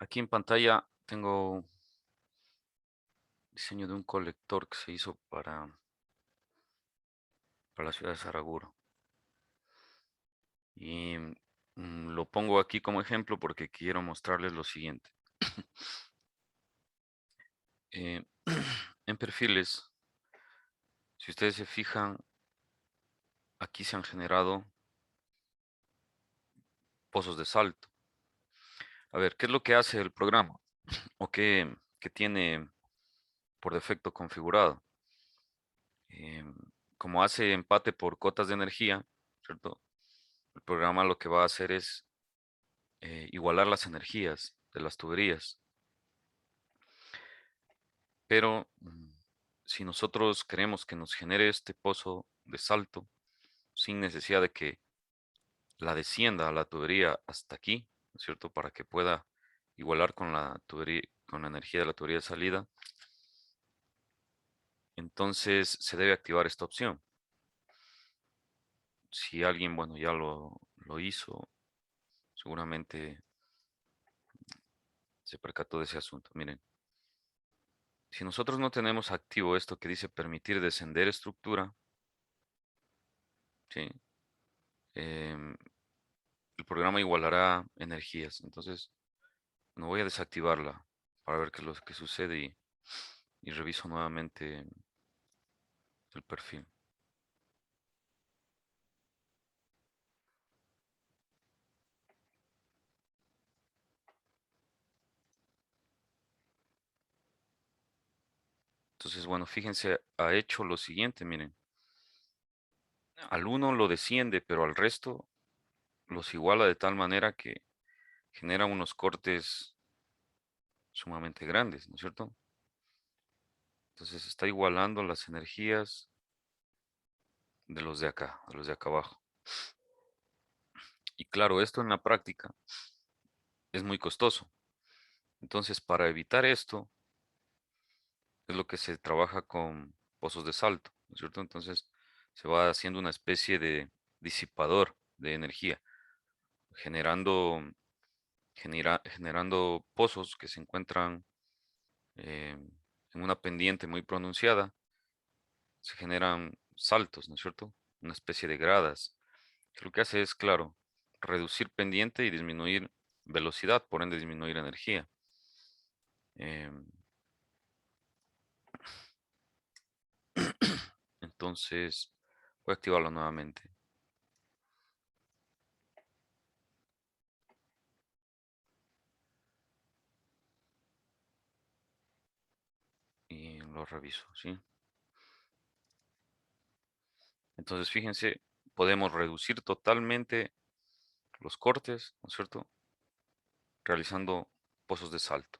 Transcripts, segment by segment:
Aquí en pantalla tengo diseño de un colector que se hizo para la ciudad de Saraguro. Y lo pongo aquí como ejemplo porque quiero mostrarles lo siguiente. Eh, en perfiles, si ustedes se fijan, aquí se han generado pozos de salto. A ver, ¿qué es lo que hace el programa? ¿O qué tiene por defecto configurado? Em, Como hace empate por cotas de energía, ¿cierto? El programa lo que va a hacer es igualar las energías de las tuberías. Pero si nosotros queremos que nos genere este pozo de salto sin necesidad de que la descienda a la tubería hasta aquí, ¿no es cierto? Para que pueda igualar con la tubería, con la energía de la tubería de salida, entonces se debe activar esta opción. Si alguien, bueno, ya lo hizo, seguramente se percató de ese asunto. Miren, si nosotros no tenemos activo esto que dice permitir descender estructura, ¿sí? Em, el programa igualará energías. Entonces, no voy a desactivarla para ver qué es lo que sucede y reviso nuevamente el perfil. Entonces, bueno, fíjense, ha hecho lo siguiente, miren. Al uno lo desciende, pero al resto los iguala de tal manera que genera unos cortes sumamente grandes, ¿no es cierto? Entonces está igualando las energías de los de acá abajo. Y claro, esto en la práctica es muy costoso. Entonces, para evitar esto, es lo que se trabaja con pozos de salto, ¿no es cierto? Entonces, se va haciendo una especie de disipador de energía, generando, generando pozos que se encuentran eh, en una pendiente muy pronunciada, se generan saltos, ¿no es cierto? Una especie de gradas, que lo que hace es, claro, reducir pendiente y disminuir velocidad, por ende disminuir energía. Em, entonces, voy a activarlo nuevamente y lo reviso, ¿sí? Entonces, fíjense, podemos reducir totalmente los cortes, ¿no es cierto? Realizando pozos de salto.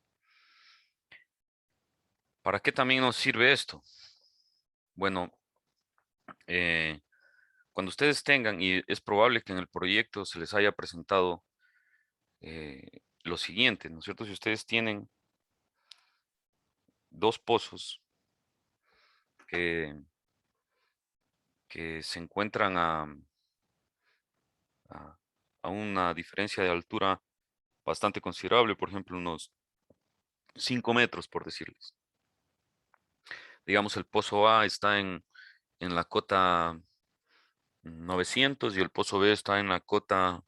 ¿Para qué también nos sirve esto? Bueno, eh, cuando ustedes tengan, y es probable que en el proyecto se les haya presentado lo siguiente, ¿no es cierto? Si ustedes tienen dos pozos que, que se encuentran a, a una diferencia de altura bastante considerable, por ejemplo, unos 5 metros, por decirles. Digamos, el pozo A está en la cota 900 y el pozo B está en la cota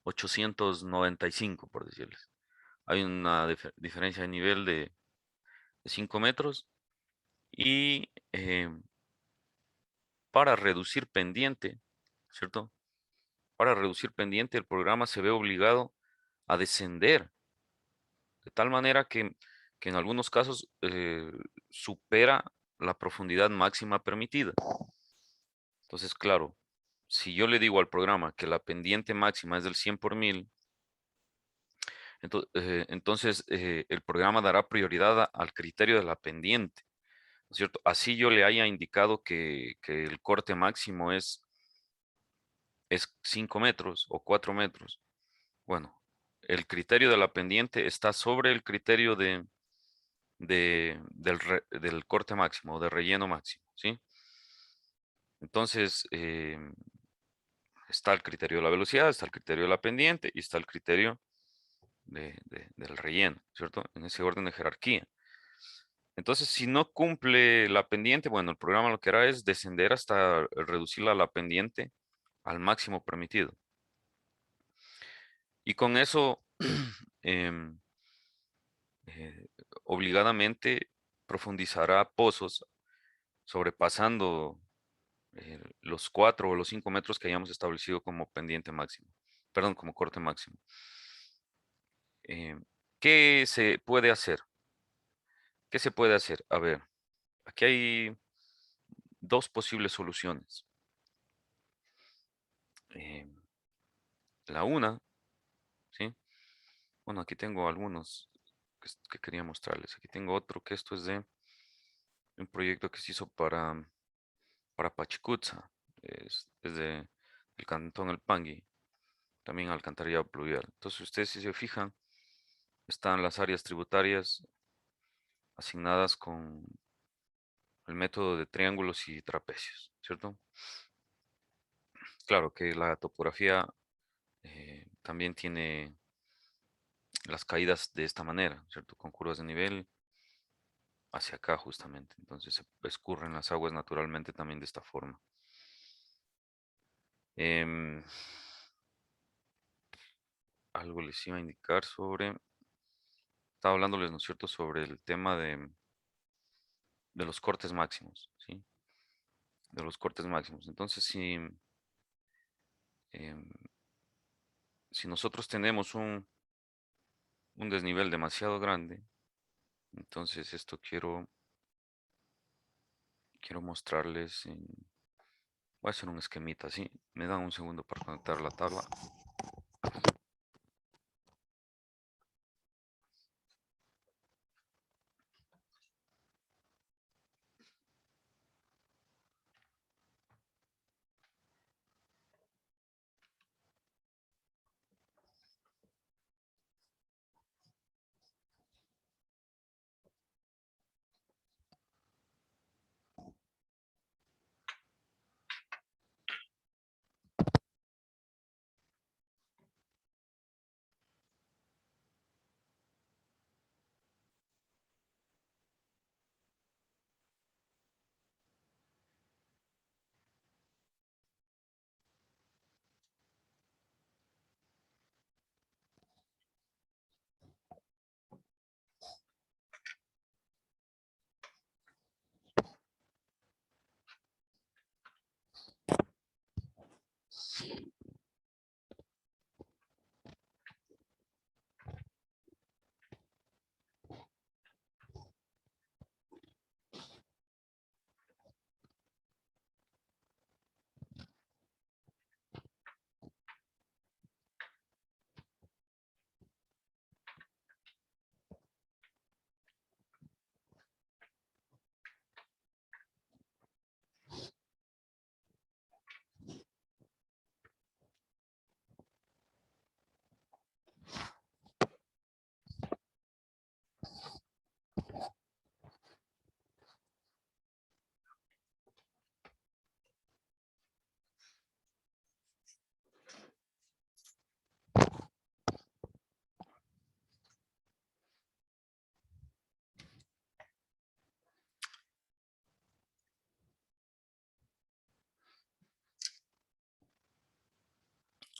895, por decirles. Hay una diferencia de nivel de 5 metros y para reducir pendiente, ¿cierto? Para reducir pendiente, el programa se ve obligado a descender de tal manera que en algunos casos supera la profundidad máxima permitida. Entonces, claro, si yo le digo al programa que la pendiente máxima es del 100 por 1000, entonces el programa dará prioridad al criterio de la pendiente, ¿no es cierto? Así yo le haya indicado que el corte máximo es 5 metros o 4 metros. Bueno, el criterio de la pendiente está sobre el criterio del corte máximo o de relleno máximo, ¿sí? Entonces, está el criterio de la velocidad, está el criterio de la pendiente y está el criterio del relleno, ¿cierto? En ese orden de jerarquía. Entonces, si no cumple la pendiente, bueno, el programa lo que hará es descender hasta reducirla a la pendiente al máximo permitido. Y con eso, em, eh, obligadamente profundizará pozos sobrepasando los 4 o los 5 metros que hayamos establecido como pendiente máximo, perdón, como corte máximo. ¿Qué se puede hacer? ¿Qué se puede hacer? A ver, aquí hay dos posibles soluciones. Eh, la una, ¿sí? Bueno, aquí tengo algunos que quería mostrarles. Aquí tengo otro que esto es de un proyecto que se hizo para Pachicutza. Es del cantón El Pangui, también alcantarillado pluvial. Entonces, ustedes si se fijan, están las áreas tributarias asignadas con el método de triángulos y trapecios, ¿cierto? Claro que la topografía también tiene las caídas de esta manera, ¿cierto? Con curvas de nivel hacia acá justamente. Entonces se escurren las aguas naturalmente también de esta forma. Em, algo les iba a indicar sobre, estaba hablándoles, ¿no es cierto?, sobre el tema de los cortes máximos, ¿sí? De los cortes máximos. Entonces, em, si nosotros tenemos un desnivel demasiado grande, entonces esto quiero mostrarles voy a hacer un esquemita, ¿sí? Me dan un segundo para conectar la tabla.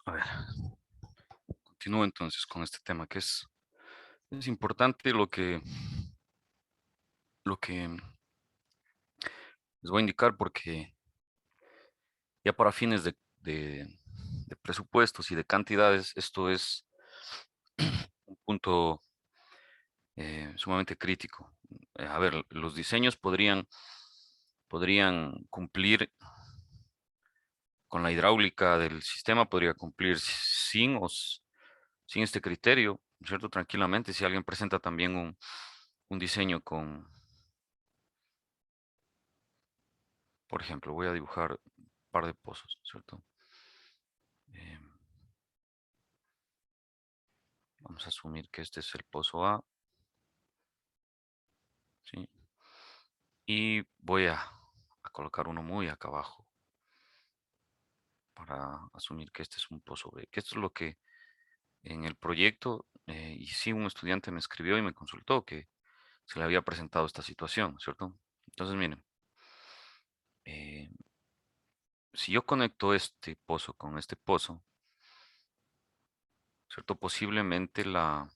A ver, continúo entonces con este tema que es importante lo que les voy a indicar porque ya para fines de presupuestos y de cantidades, esto es un punto sumamente crítico. A ver, los diseños podrían cumplir con la hidráulica del sistema, podría cumplir sin este criterio, ¿cierto? Tranquilamente, si alguien presenta también un diseño por ejemplo, voy a dibujar un par de pozos, ¿cierto? Em, vamos a asumir que este es el pozo A, ¿sí? Y voy a colocar uno muy acá abajo para asumir que este es un pozo B, que esto es lo que en el proyecto y sí, un estudiante me escribió y me consultó que se le había presentado esta situación, ¿cierto? Entonces, miren, eh, si yo conecto este pozo con este pozo, ¿cierto? Posiblemente la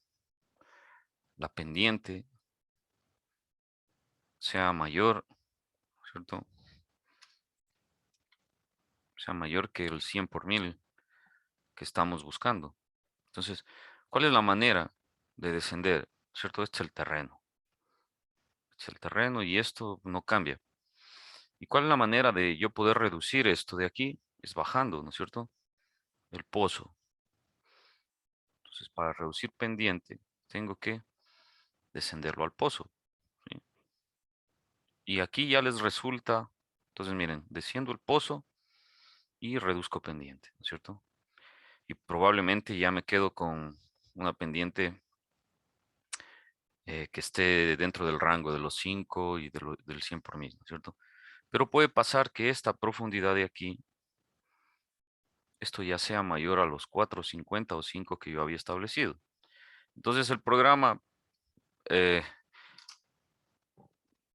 pendiente sea mayor, ¿cierto? Sea mayor que el 100 por mil que estamos buscando. Entonces, ¿cuál es la manera de descender? ¿Cierto? Este es el terreno. Este es el terreno y esto no cambia. ¿Y cuál es la manera de yo poder reducir esto de aquí? Es bajando, ¿no es cierto? El pozo. Entonces, para reducir pendiente, tengo que descenderlo al pozo, ¿sí? Y aquí ya les resulta, entonces miren, desciendo el pozo y reduzco pendiente, ¿no es cierto? Y probablemente ya me quedo con una pendiente que esté dentro del rango de los 5 y del 100 por mil, ¿no es cierto? Pero puede pasar que esta profundidad de aquí, esto ya sea mayor a los 4,50 o 5 que yo había establecido. Entonces el programa eh,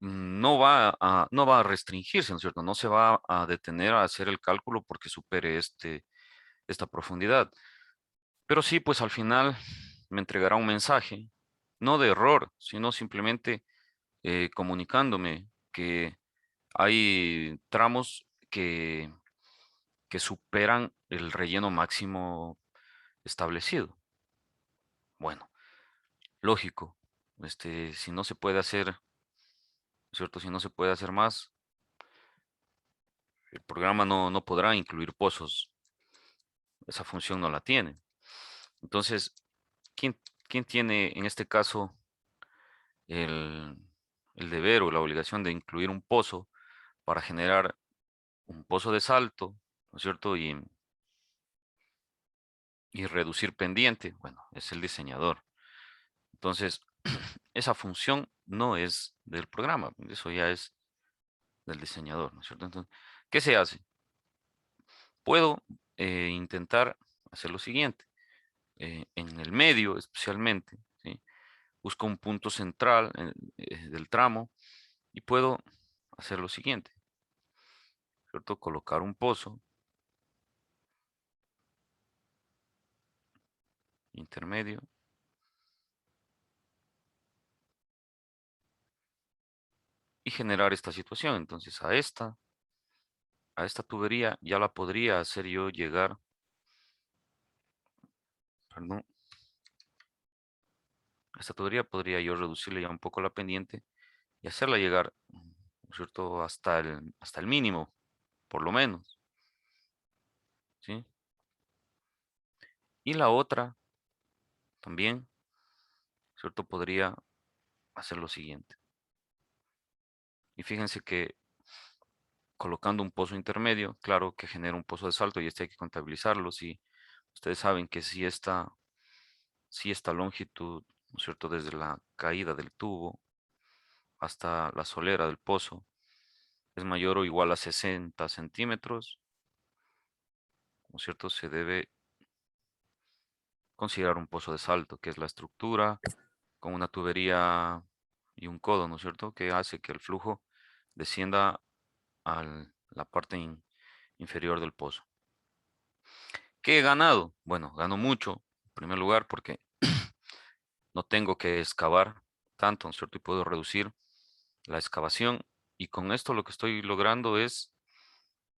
no va a restringirse, ¿no es cierto? No se va a detener a hacer el cálculo porque supere esta profundidad. Pero sí, pues al final me entregará un mensaje, no de error, sino simplemente comunicándome que hay tramos que superan el relleno máximo establecido. Bueno, lógico, si no se puede hacer, ¿cierto? Si no se puede hacer más, el programa no podrá incluir pozos. Esa función no la tiene. Entonces, ¿quién, quién tiene en este caso el, el deber o la obligación de incluir un pozo para generar un pozo de salto, ¿no es cierto? Y reducir pendiente. Bueno, es el diseñador. Entonces, esa función no es del programa, eso ya es del diseñador, ¿no es cierto? Entonces, ¿qué se hace? Puedo intentar hacer lo siguiente. En el medio, especialmente, ¿sí? Busco un punto central del tramo y puedo hacer lo siguiente, ¿cierto? Colocar un pozo intermedio y generar esta situación. Entonces, a esta tubería ya la podría hacer yo llegar, perdón, a esta tubería podría yo reducirle ya un poco la pendiente y hacerla llegar, ¿no es cierto? Hasta el mínimo, por lo menos, ¿sí? Y la otra también, ¿cierto? Podría hacer lo siguiente. Y fíjense que colocando un pozo intermedio, claro que genera un pozo de salto y este hay que contabilizarlo. Si ustedes saben que si esta longitud, ¿no es cierto? Desde la caída del tubo hasta la solera del pozo es mayor o igual a 60 centímetros, ¿no es cierto? Se debe considerar un pozo de salto, que es la estructura con una tubería y un codo, ¿no es cierto? Que hace que el flujo descienda a la parte inferior del pozo. ¿Qué he ganado? Bueno, gano mucho, en primer lugar, porque no tengo que excavar tanto, ¿no es cierto? Y puedo reducir la excavación. Y con esto lo que estoy logrando es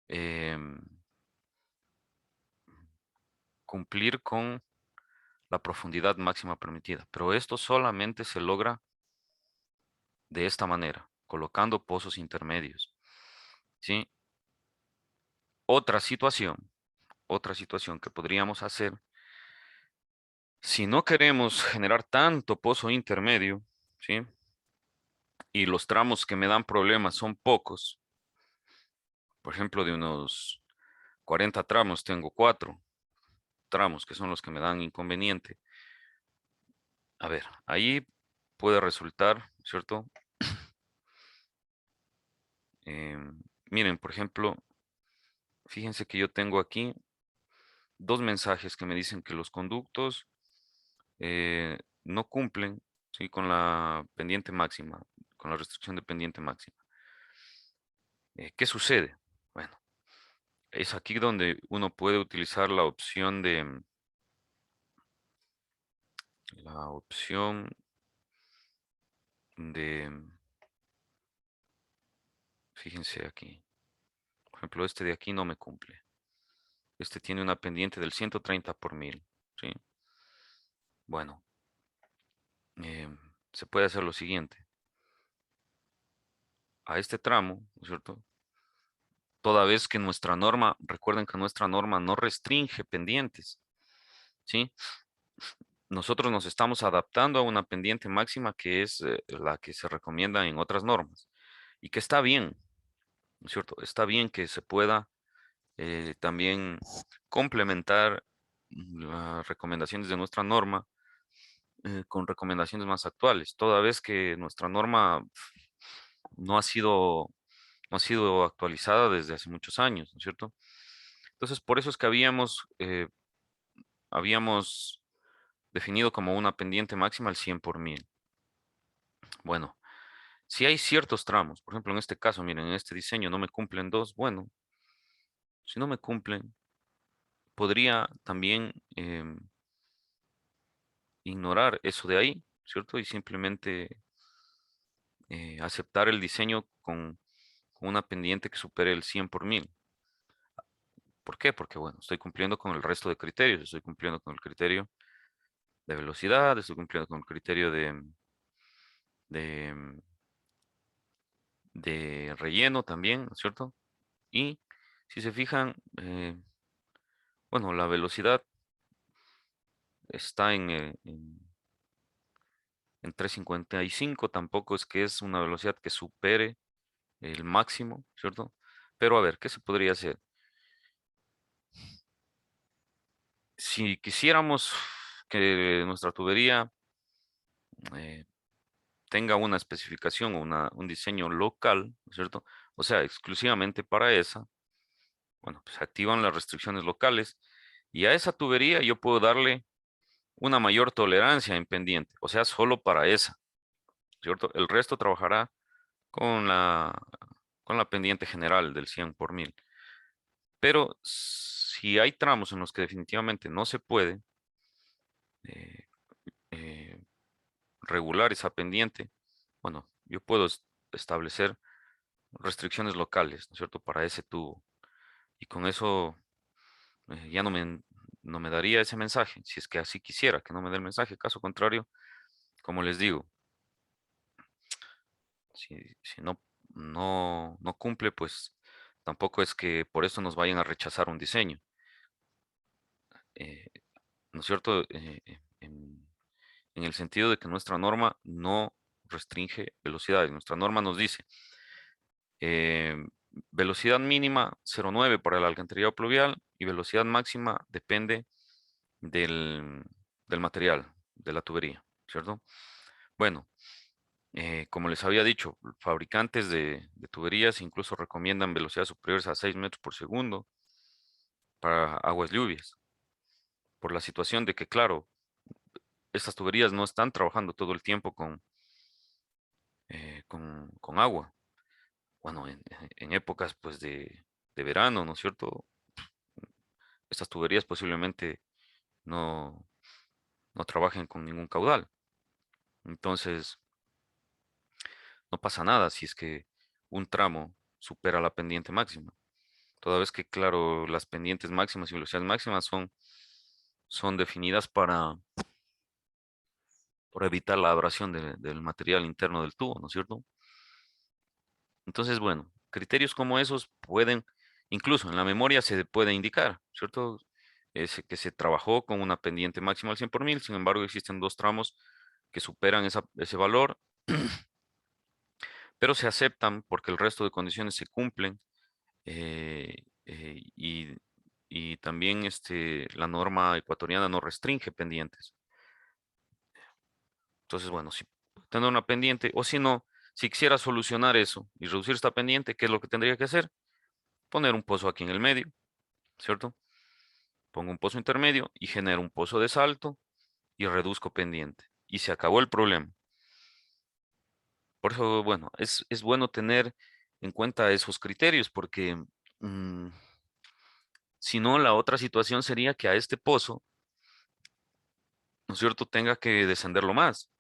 em, cumplir con la profundidad máxima permitida. Pero esto solamente se logra de esta manera, colocando pozos intermedios, ¿sí? Otra situación que podríamos hacer, si no queremos generar tanto pozo intermedio, ¿sí? Y los tramos que me dan problemas son pocos, por ejemplo, de unos 40 tramos, tengo 4 tramos que son los que me dan inconveniente. A ver, ahí puede resultar, ¿cierto? Miren, por ejemplo, fíjense que yo tengo aquí dos mensajes que me dicen que los conductos no cumplen, ¿sí? Con la pendiente máxima, con la restricción de pendiente máxima. ¿Qué sucede? Bueno, es aquí donde uno puede utilizar la opción de, fíjense aquí, por ejemplo, este de aquí no me cumple. Este tiene una pendiente del 130 por 1000, ¿sí? Bueno, eh, se puede hacer lo siguiente. A este tramo, ¿no es cierto? Toda vez que nuestra norma, recuerden que nuestra norma no restringe pendientes, ¿sí? Nosotros nos estamos adaptando a una pendiente máxima que es la que se recomienda en otras normas y que está bien, ¿no es cierto? Está bien que se pueda también complementar las recomendaciones de nuestra norma con recomendaciones más actuales, toda vez que nuestra norma no ha sido, no ha sido actualizada desde hace muchos años, ¿no es cierto? Entonces, por eso es que habíamos definido como una pendiente máxima el 100 por 1000. Bueno, si hay ciertos tramos, por ejemplo, en este caso, miren, en este diseño no me cumplen dos, bueno, si no me cumplen, podría también ignorar eso de ahí, ¿cierto? Y simplemente aceptar el diseño con una pendiente que supere el 100 por 1000. ¿Por qué? Porque, bueno, estoy cumpliendo con el resto de criterios, estoy cumpliendo con el criterio de velocidad, estoy cumpliendo con el criterio de, de relleno también, ¿no es cierto? Y si se fijan, bueno, la velocidad está en 355, tampoco es que es una velocidad que supere el máximo, ¿cierto? Pero a ver, ¿qué se podría hacer? Si quisiéramos que nuestra tubería eh, tenga una especificación o un diseño local, ¿no es cierto? O sea, exclusivamente para esa, bueno, pues se activan las restricciones locales y a esa tubería yo puedo darle una mayor tolerancia en pendiente, o sea, solo para esa, ¿cierto? El resto trabajará con con la pendiente general del 100 por 1000. Pero si hay tramos en los que definitivamente no se puede eh, eh, regular esa pendiente, bueno, yo puedo establecer restricciones locales, ¿no es cierto?, para ese tubo. Y con eso ya no me daría ese mensaje, si es que así quisiera que no me dé el mensaje. Caso contrario, como les digo, si no cumple, pues tampoco es que por eso nos vayan a rechazar un diseño. eh, ¿No es cierto? En el sentido de que nuestra norma no restringe velocidades. Nuestra norma nos dice eh, velocidad mínima 0,9 para el alcantarillado pluvial y velocidad máxima depende del, del material, de la tubería, ¿cierto? Bueno, como les había dicho, fabricantes de tuberías incluso recomiendan velocidades superiores a 6 metros por segundo para aguas lluvias, por la situación de que, claro, estas tuberías no están trabajando todo el tiempo con agua. Bueno, en épocas pues de verano, ¿no es cierto? Estas tuberías posiblemente no, no trabajen con ningún caudal. Entonces, no pasa nada si es que un tramo supera la pendiente máxima. Toda vez que, claro, las pendientes máximas y velocidades máximas son definidas para evitar la abrasión del material interno del tubo, ¿no es cierto? Entonces, bueno, criterios como esos pueden, incluso en la memoria se puede indicar, ¿cierto? Es que se trabajó con una pendiente máxima al 100 por 1000, sin embargo, existen dos tramos que superan ese valor, pero se aceptan porque el resto de condiciones se cumplen eh, eh, y, y también la norma ecuatoriana no restringe pendientes. Entonces, bueno, si tener una pendiente, o si no, si quisiera solucionar eso y reducir esta pendiente, ¿qué es lo que tendría que hacer? Poner un pozo aquí en el medio, ¿cierto? Pongo un pozo intermedio y genero un pozo de salto y reduzco pendiente. Y se acabó el problema. Por eso, bueno, es bueno tener en cuenta esos criterios porque mm, si no, la otra situación sería que a este pozo, ¿no es cierto?, tenga que descenderlo más,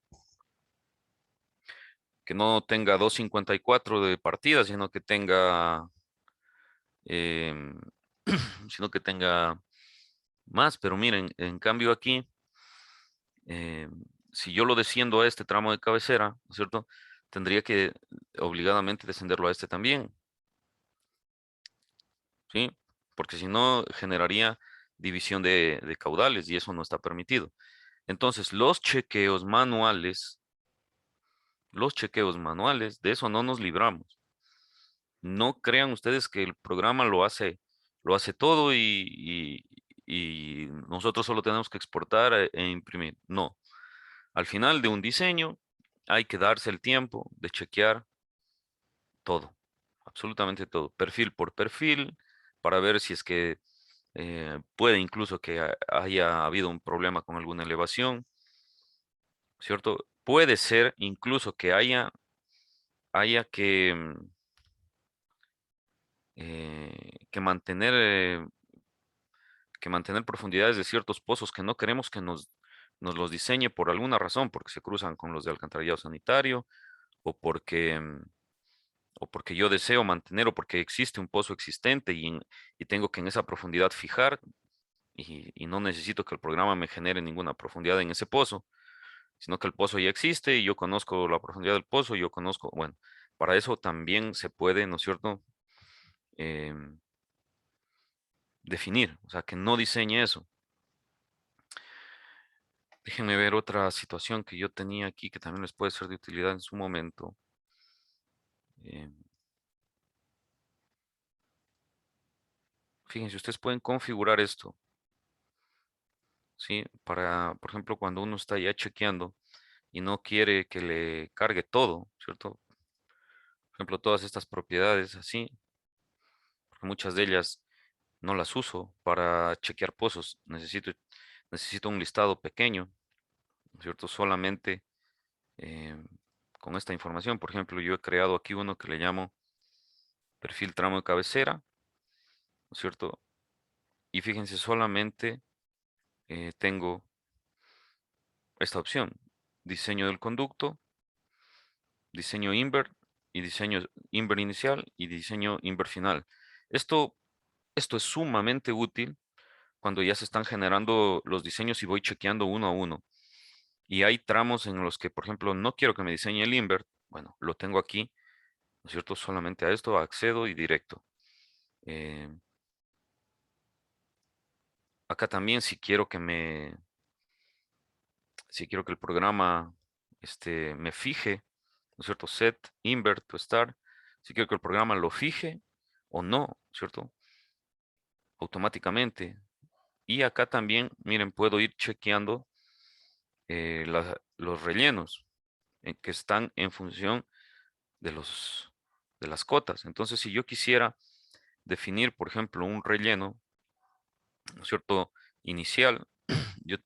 que no tenga 2.54 de partida, em, sino que tenga más. Pero miren, en cambio aquí, si yo lo desciendo a este tramo de cabecera, ¿no es cierto?, tendría que obligadamente descenderlo a este también, ¿sí? Porque si no, generaría división de caudales y eso no está permitido. Entonces, los chequeos manuales, de eso no nos libramos. No crean ustedes que el programa lo hace todo y nosotros solo tenemos que exportar e imprimir. No. Al final de un diseño hay que darse el tiempo de chequear todo, absolutamente todo, perfil por perfil, para ver si es que puede incluso que haya habido un problema con alguna elevación, ¿cierto? Puede ser incluso que haya que mantener profundidades de ciertos pozos que no queremos que nos los diseñe por alguna razón, porque se cruzan con los de alcantarillado sanitario o porque yo deseo mantener o porque existe un pozo existente y tengo que en esa profundidad fijar y no necesito que el programa me genere ninguna profundidad en ese pozo, sino que el pozo ya existe y yo conozco la profundidad del pozo, yo conozco, bueno, para eso también se puede, ¿no es cierto?, Em, definir, o sea, que no diseñe eso. Déjenme ver otra situación que yo tenía aquí que también les puede ser de utilidad en su momento. Em, Fíjense, ustedes pueden configurar esto, ¿sí? Para, por ejemplo, cuando uno está ya chequeando y no quiere que le cargue todo, ¿cierto? Por ejemplo, todas estas propiedades así, porque muchas de ellas no las uso para chequear pozos. Necesito un listado pequeño, ¿no es cierto? Solamente em, con esta información. Por ejemplo, yo he creado aquí uno que le llamo perfil tramo de cabecera, ¿no es cierto? Y fíjense, solamente tengo esta opción: diseño del conducto, diseño invert y diseño invert inicial y diseño invert final. Esto, esto es sumamente útil cuando ya se están generando los diseños y voy chequeando uno a uno. Y hay tramos en los que, por ejemplo, no quiero que me diseñe el invert. Bueno, lo tengo aquí, ¿no es cierto? Solamente a esto accedo y directo. Eh, Acá también si quiero que el programa me fije, ¿no es cierto? Set, invert to start. Si quiero que el programa lo fije o no, ¿cierto? Automáticamente. Y acá también, miren, puedo ir chequeando los rellenos que están en función de las cotas. Entonces, si yo quisiera definir, por ejemplo, un relleno, ¿no es cierto?, inicial, yo,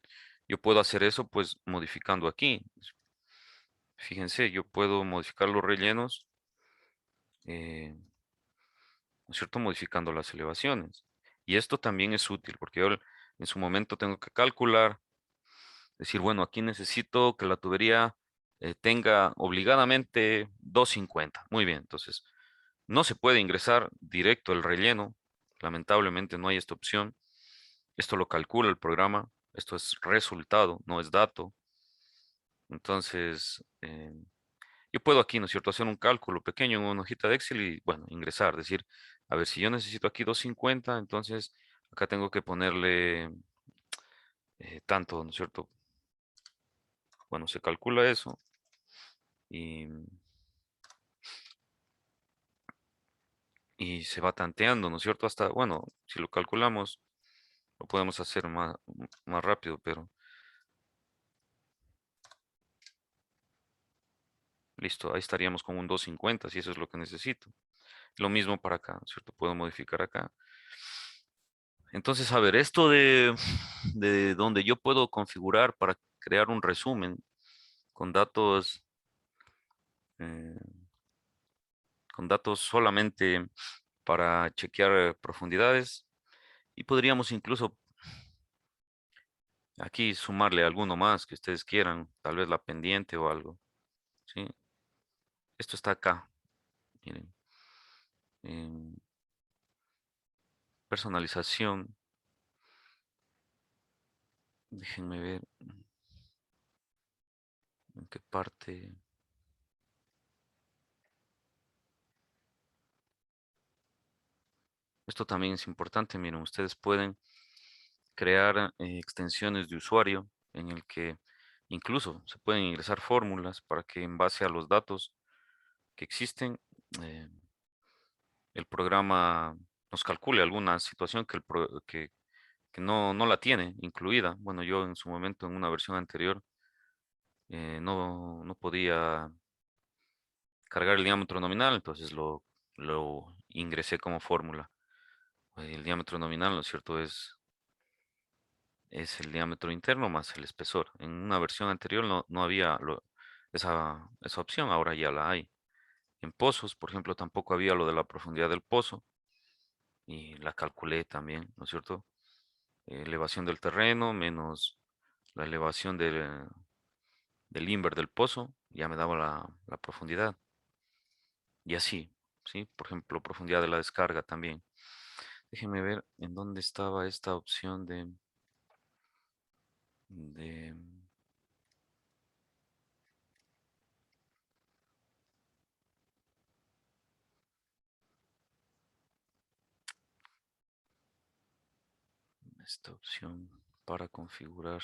yo puedo hacer eso pues modificando aquí. Fíjense, yo puedo modificar los rellenos, ¿no es cierto?, modificando las elevaciones. Y esto también es útil porque yo en su momento tengo que calcular, decir, bueno, aquí necesito que la tubería tenga obligadamente 250. Muy bien, entonces no se puede ingresar directo el relleno. Lamentablemente no hay esta opción. Esto lo calcula el programa. Esto es resultado, no es dato. Entonces, yo puedo aquí, ¿no es cierto?, hacer un cálculo pequeño en una hojita de Excel y, bueno, ingresar, decir, a ver, si yo necesito aquí 250, entonces acá tengo que ponerle tanto, ¿no es cierto? Bueno, se calcula eso y, y se va tanteando, ¿no es cierto? Hasta, bueno, si lo calculamos, lo podemos hacer más rápido, pero listo, ahí estaríamos con un 250 si eso es lo que necesito. Lo mismo para acá, ¿no es cierto? Puedo modificar acá. Entonces, a ver, esto de donde yo puedo configurar para crear un resumen con datos, eh, con datos solamente para chequear profundidades y podríamos incluso aquí sumarle alguno más que ustedes quieran, tal vez la pendiente o algo, ¿sí? Esto está acá, miren, en personalización, déjenme ver en qué parte. Esto también es importante, miren, ustedes pueden crear extensiones de usuario en el que incluso se pueden ingresar fórmulas para que en base a los datos que existen, eh, el programa nos calcule alguna situación que no la tiene incluida. Bueno, yo en su momento en una versión anterior no podía cargar el diámetro nominal, entonces lo ingresé como fórmula. El diámetro nominal, ¿no es cierto? Es el diámetro interno más el espesor. En una versión anterior no había esa opción, ahora ya la hay. En pozos, por ejemplo, tampoco había lo de la profundidad del pozo y la calculé también, ¿no es cierto? Elevación del terreno menos la elevación del inver del pozo, ya me daba la profundidad. Y así, ¿sí? Por ejemplo, profundidad de la descarga también. Déjenme ver en dónde estaba esta opción de esta opción para configurar.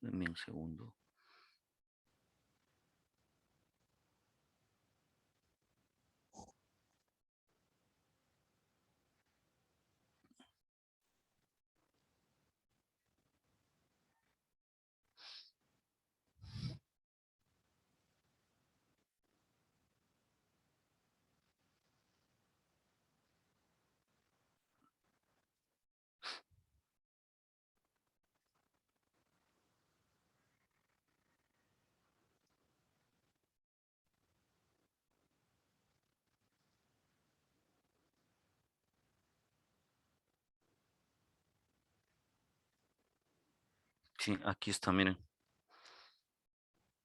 Dame un segundo. Sí, aquí está, miren.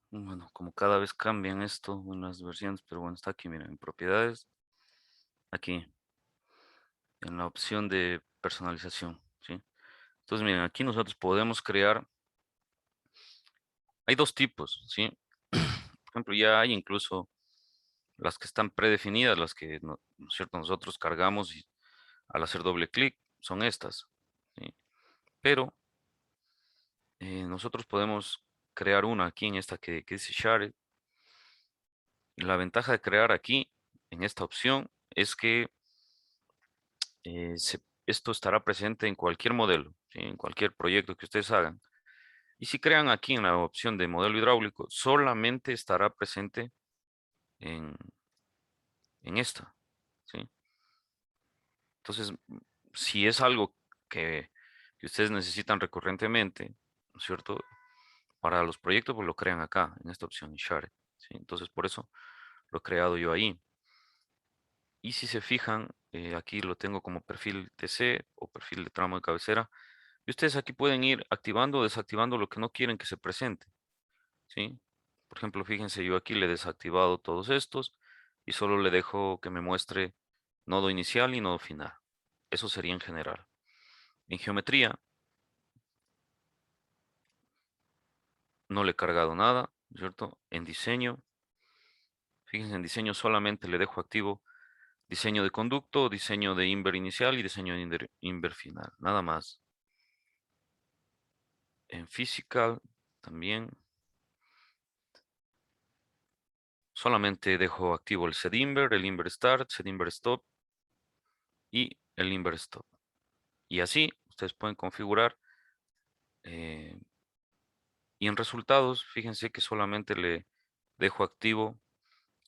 Bueno, como cada vez cambian esto en las versiones, pero bueno, está aquí, miren, en propiedades, aquí, en la opción de personalización, ¿sí? Entonces, miren, aquí nosotros podemos crear, hay dos tipos, ¿sí? Por ejemplo, ya hay incluso las que están predefinidas, las que, ¿no es cierto?, nosotros cargamos y al hacer doble clic, son estas, ¿sí? Pero nosotros podemos crear una aquí en esta que dice Share. La ventaja de crear aquí, en esta opción, es que esto estará presente en cualquier modelo, ¿sí? En cualquier proyecto que ustedes hagan. Y si crean aquí en la opción de modelo hidráulico, solamente estará presente en, en esta, ¿sí? Entonces, si es algo que ustedes necesitan recurrentemente, ¿no es cierto? Para los proyectos, pues lo crean acá, en esta opción, Share, ¿sí? Entonces, por eso lo he creado yo ahí. Y si se fijan, aquí lo tengo como perfil TC o perfil de tramo de cabecera. Y ustedes aquí pueden ir activando o desactivando lo que no quieren que se presente, ¿sí? Por ejemplo, fíjense, yo aquí le he desactivado todos estos y solo le dejo que me muestre nodo inicial y nodo final. Eso sería en general. En geometría no le he cargado nada, ¿cierto? En diseño, fíjense, en diseño solamente le dejo activo diseño de conducto, diseño de inver inicial y diseño de inver final, nada más. En physical también solamente dejo activo el setinver, el inver start, setinver stop y el inver stop. Y así ustedes pueden configurar. eh, y en resultados, fíjense que solamente le dejo activo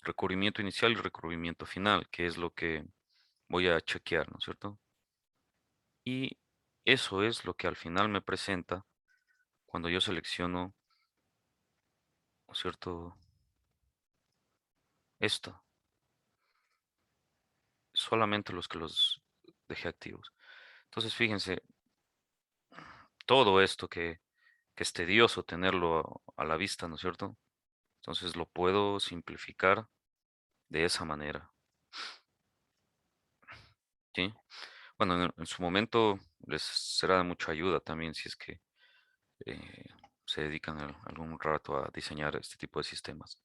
recubrimiento inicial y recubrimiento final, que es lo que voy a chequear, ¿no es cierto? Y eso es lo que al final me presenta cuando yo selecciono, ¿no es cierto? Esto, solamente los que los dejé activos. Entonces, fíjense, todo esto que es tedioso tenerlo a la vista, ¿no es cierto? Entonces lo puedo simplificar de esa manera, ¿sí? Bueno, en su momento les será de mucha ayuda también si es que eh, se dedican algún rato a diseñar este tipo de sistemas.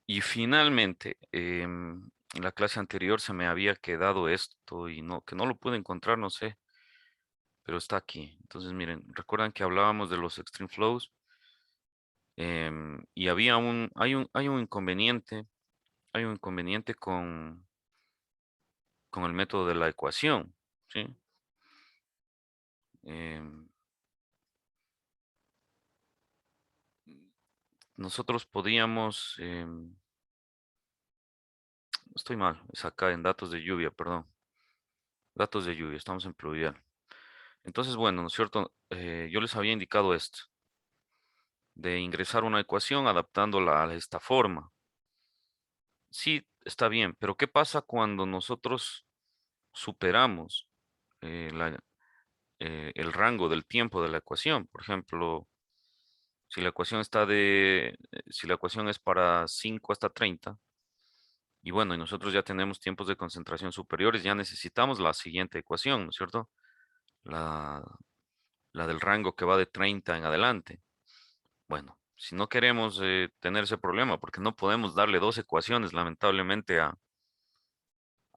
Y finalmente, en la clase anterior se me había quedado esto y no, que no lo pude encontrar, no sé, pero está aquí. Entonces, miren, recuerdan que hablábamos de los extreme flows. Y hay un inconveniente con el método de la ecuación, ¿sí? Em, nosotros podíamos, estoy mal, es acá en datos de lluvia, perdón, datos de lluvia, estamos en pluvial. Entonces, bueno, ¿no es cierto? Yo les había indicado esto, de ingresar una ecuación adaptándola a esta forma. Sí, está bien, pero ¿qué pasa cuando nosotros superamos eh, la- el rango del tiempo de la ecuación? Por ejemplo, si la ecuación si la ecuación es para 5 hasta 30, y bueno, y nosotros ya tenemos tiempos de concentración superiores, ya necesitamos la siguiente ecuación, ¿no es cierto? La, la del rango que va de 30 en adelante. Bueno, si no queremos tener ese problema, porque no podemos darle dos ecuaciones, lamentablemente,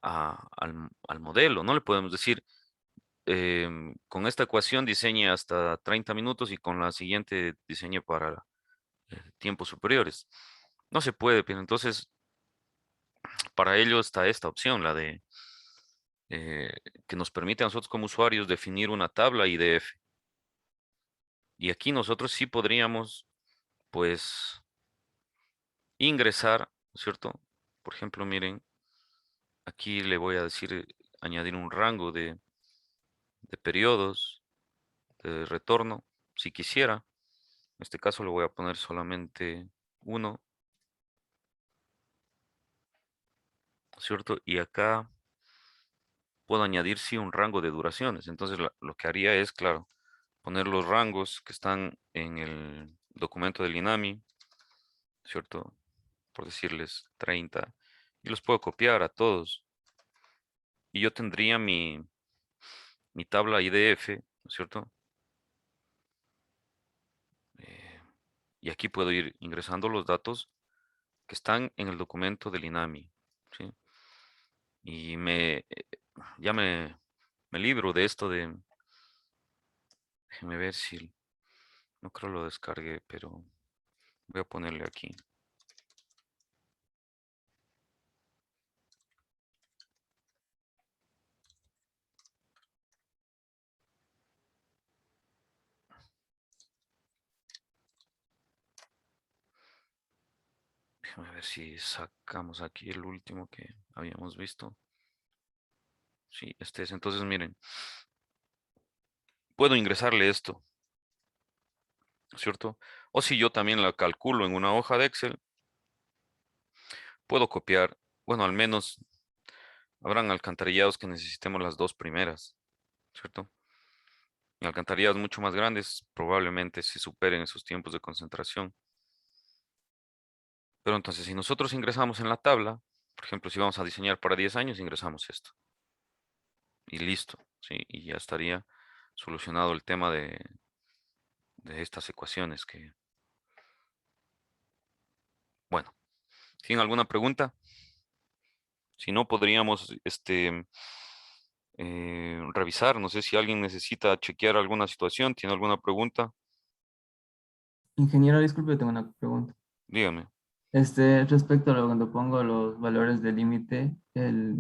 al modelo, no le podemos decir, con esta ecuación diseñe hasta 30 minutos y con la siguiente diseñe para tiempos superiores. No se puede, pero entonces para ello está esta opción, la de eh, que nos permite a nosotros como usuarios definir una tabla IDF. Y aquí nosotros sí podríamos, pues, ingresar, ¿no es cierto? Por ejemplo, miren, aquí le voy a decir, añadir un rango de periodos de retorno, si quisiera. En este caso le voy a poner solamente uno, ¿no es cierto? Y acá puedo añadir sí un rango de duraciones. Entonces lo que haría es, claro, poner los rangos que están en el documento del INAMI, ¿cierto? Por decirles 30, y los puedo copiar a todos. Y yo tendría mi tabla IDF, ¿no es cierto? Eh, y aquí puedo ir ingresando los datos que están en el documento del INAMI, ¿sí? Y ya me libro de esto de, déjenme ver si, no creo lo descargué, pero voy a ponerle aquí. Déjame ver si sacamos aquí el último que habíamos visto. Sí, este es. Entonces, miren, puedo ingresarle esto, ¿cierto? O si yo también la calculo en una hoja de Excel, puedo copiar, bueno, al menos habrán alcantarillados que necesitemos las dos primeras, ¿cierto? Y alcantarillados mucho más grandes probablemente se superen esos tiempos de concentración. Pero entonces, si nosotros ingresamos en la tabla, por ejemplo, si vamos a diseñar para 10 años, ingresamos esto. Y listo, ¿sí? Y ya estaría solucionado el tema de estas ecuaciones que, bueno, ¿tienen alguna pregunta? Si no, podríamos, revisar. No sé si alguien necesita chequear alguna situación, tiene alguna pregunta, Ingeniero, disculpe, tengo una pregunta. dígame. Respecto a cuando pongo los valores del límite, el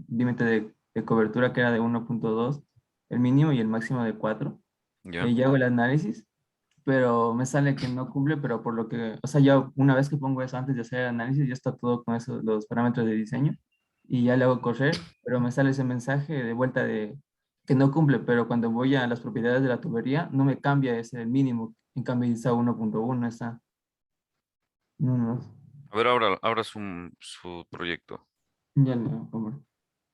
límite de cobertura que era de 1.2, el mínimo y el máximo de 4, ¿Ya? ya hago el análisis, pero me sale que no cumple, pero por lo que, o sea, ya una vez que pongo eso antes de hacer el análisis, ya está todo con esos, los parámetros de diseño y ya le hago correr, pero me sale ese mensaje de vuelta de que no cumple, pero cuando voy a las propiedades de la tubería, no me cambia ese mínimo, en cambio está 1.1, está, no, no, A ver, abra su proyecto. ya le hago, por favor.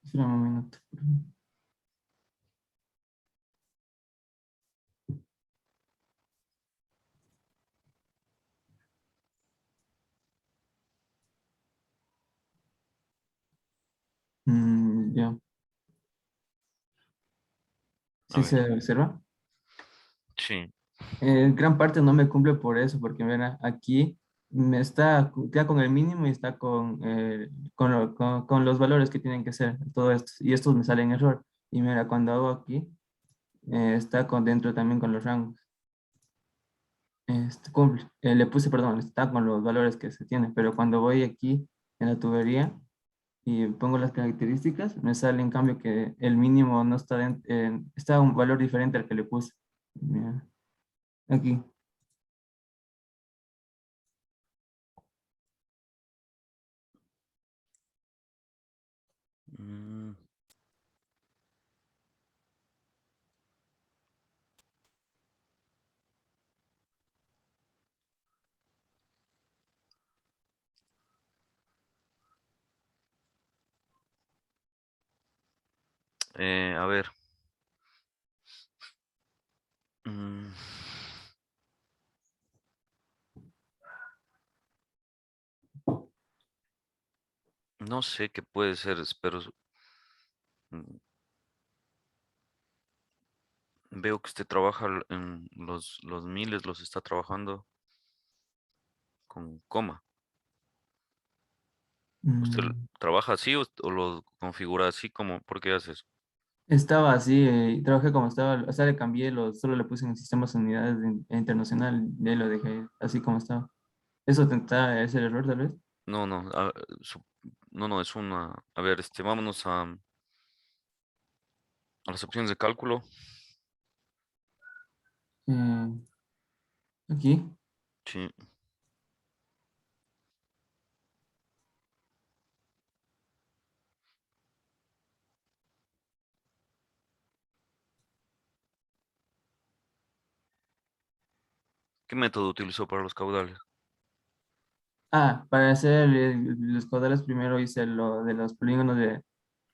Espérame un minuto. Ya, A sí ver, se observa. sí, Gran parte no me cumple por eso, porque mira, aquí me está ya con el mínimo y está con los valores que tienen que ser, todo esto, y estos me salen error. Y mira, cuando hago aquí, está con dentro también con los rangos. Cumple. Le puse, perdón, está con los valores que se tienen, pero cuando voy aquí en la tubería y pongo las características, me sale en cambio que el mínimo no está está un valor diferente al que le puse. Mira, aquí. mm, a ver. mm, no sé qué puede ser, pero mm, veo que usted trabaja en los miles, los está trabajando con coma. ¿Usted Mm, trabaja así o lo configura así como, por qué hace eso? Estaba así, y trabajé como estaba, o sea, le cambié, solo le puse en sistemas unidades internacional, y ahí lo dejé así como estaba. Eso tenta es el error, tal vez. No, no, su- no, no, es una, a ver, vámonos a las opciones de cálculo. Eh, Aquí, Sí, ¿qué método utilizó para los caudales? para hacer los caudales primero hice lo de los polígonos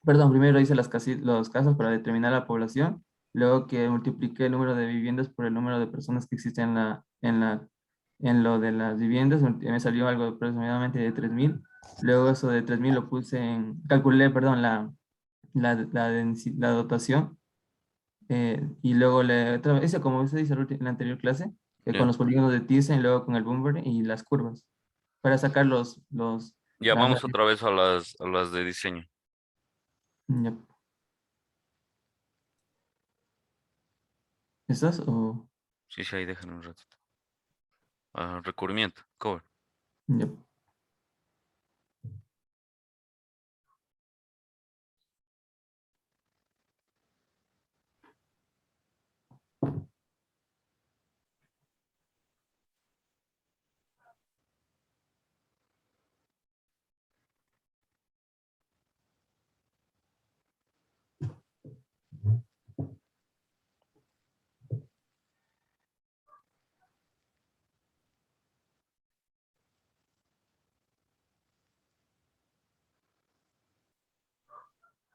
perdón, primero hice los casos para determinar la población, luego que multipliqué el número de viviendas por el número de personas que existen en lo de las viviendas, me salió algo aproximadamente de 3.000. Luego eso de 3.000 lo puse calculé, perdón, la dotación, y luego hice como se dice en la anterior clase, con Ya, los polígonos de Thyssen, luego con el Boomer y las curvas, para sacar ya las vamos otra vez a las de diseño. ya. ¿Estas o...? Sí, sí, ahí déjenme un ratito. Ah, recubrimiento, cover. Ya.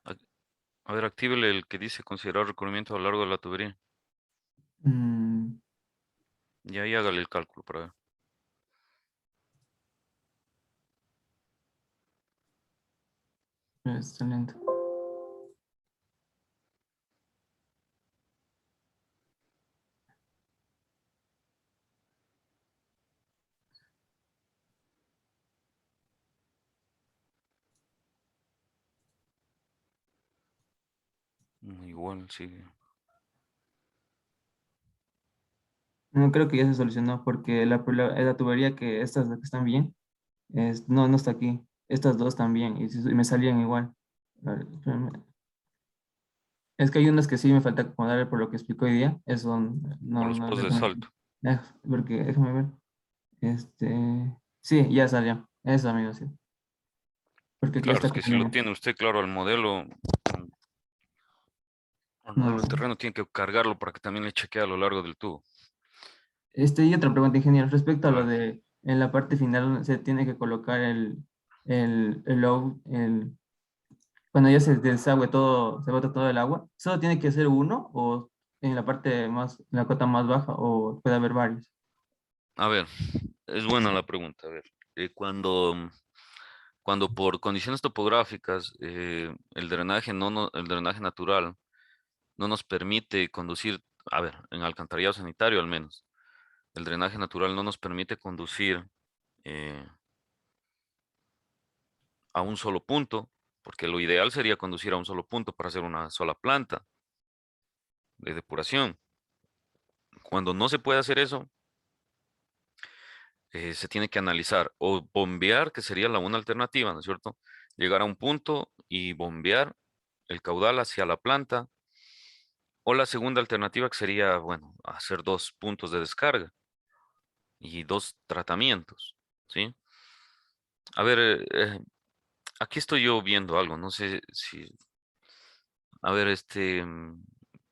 A, a ver, actívele el que dice considerar recubrimiento a lo largo de la tubería. Mm, Y ahí hágale el cálculo para ver. Excelente. Igual, sí. No creo que ya se solucionó porque la tubería que estas que están bien, no, no está aquí. Estas dos también y me salían igual. A ver, espérame. Es que hay unas que sí me falta acomodar por lo que explicó hoy día. Eso Por no, los no, posts de salto. porque déjame ver. Sí, ya salió. Eso, amigo, sí. Porque ya Claro, está es que como si lo bien. tiene usted claro al modelo de No. terreno, tiene que cargarlo para que también le chequee a lo largo del tubo. Y otra pregunta, ingeniero, respecto a A lo ver, de en la parte final donde se tiene que colocar el load, cuando ya se desagüe todo, se bota todo el agua, ¿solo tiene que ser uno o en la parte más, en la cota más baja o puede haber varios? a ver, es buena la pregunta. A ver, cuando por condiciones topográficas el drenaje natural no nos permite conducir, a ver, en alcantarillado sanitario al menos, el drenaje natural no nos permite conducir eh, a un solo punto, porque lo ideal sería conducir a un solo punto para hacer una sola planta de depuración. Cuando no se puede hacer eso, se tiene que analizar o bombear, que sería la una alternativa, ¿no es cierto? Llegar a un punto y bombear el caudal hacia la planta, o la segunda alternativa que sería, bueno, hacer dos puntos de descarga y dos tratamientos, ¿sí? A ver, aquí estoy yo viendo algo, no sé si, a ver,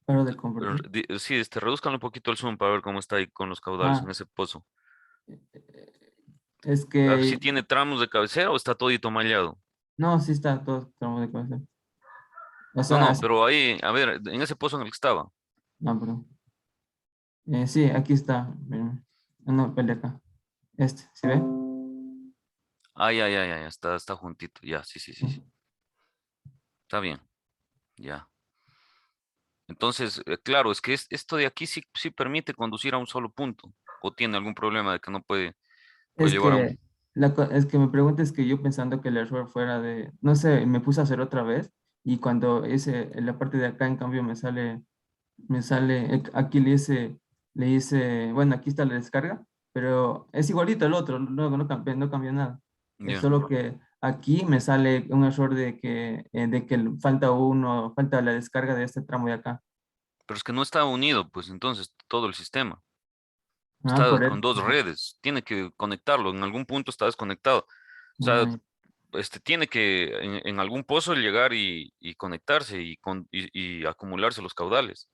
Paro del convertir. sí, reduzcan un poquito el zoom para ver cómo está ahí con los caudales en Ah, ese pozo. es A ver si que, tiene tramos de cabecera o está todito mallado. no, sí está todo tramo de cabeza. O No, sea, no, sí, pero ahí, a ver, en ese pozo en el que estaba. no, perdón. Sí, aquí está. Miren. Ah, no, el de acá. ¿Sí ve? Ay, ay, ay, ay, está juntito. Ya, sí, sí, sí, sí. Está bien, ya. Entonces, claro, es que esto de aquí sí, sí permite conducir a un solo punto. O tiene algún problema de que no puede Es llevar a un. que, es que me pregunta es que yo pensando que el error fuera de, no sé, me puse a hacer otra vez y cuando hice en la parte de acá, en cambio, aquí bueno, aquí está la descarga, pero es igualito al otro, no cambió nada. Es Ya. solo que aquí me sale un error de que falta la descarga de este tramo de acá. Pero es que no está unido, pues entonces todo el sistema. Ah, Está por con eso. dos redes. Tiene que conectarlo. En algún punto está desconectado. O sea, Ah, tiene que en algún pozo llegar y conectarse y acumularse los caudales.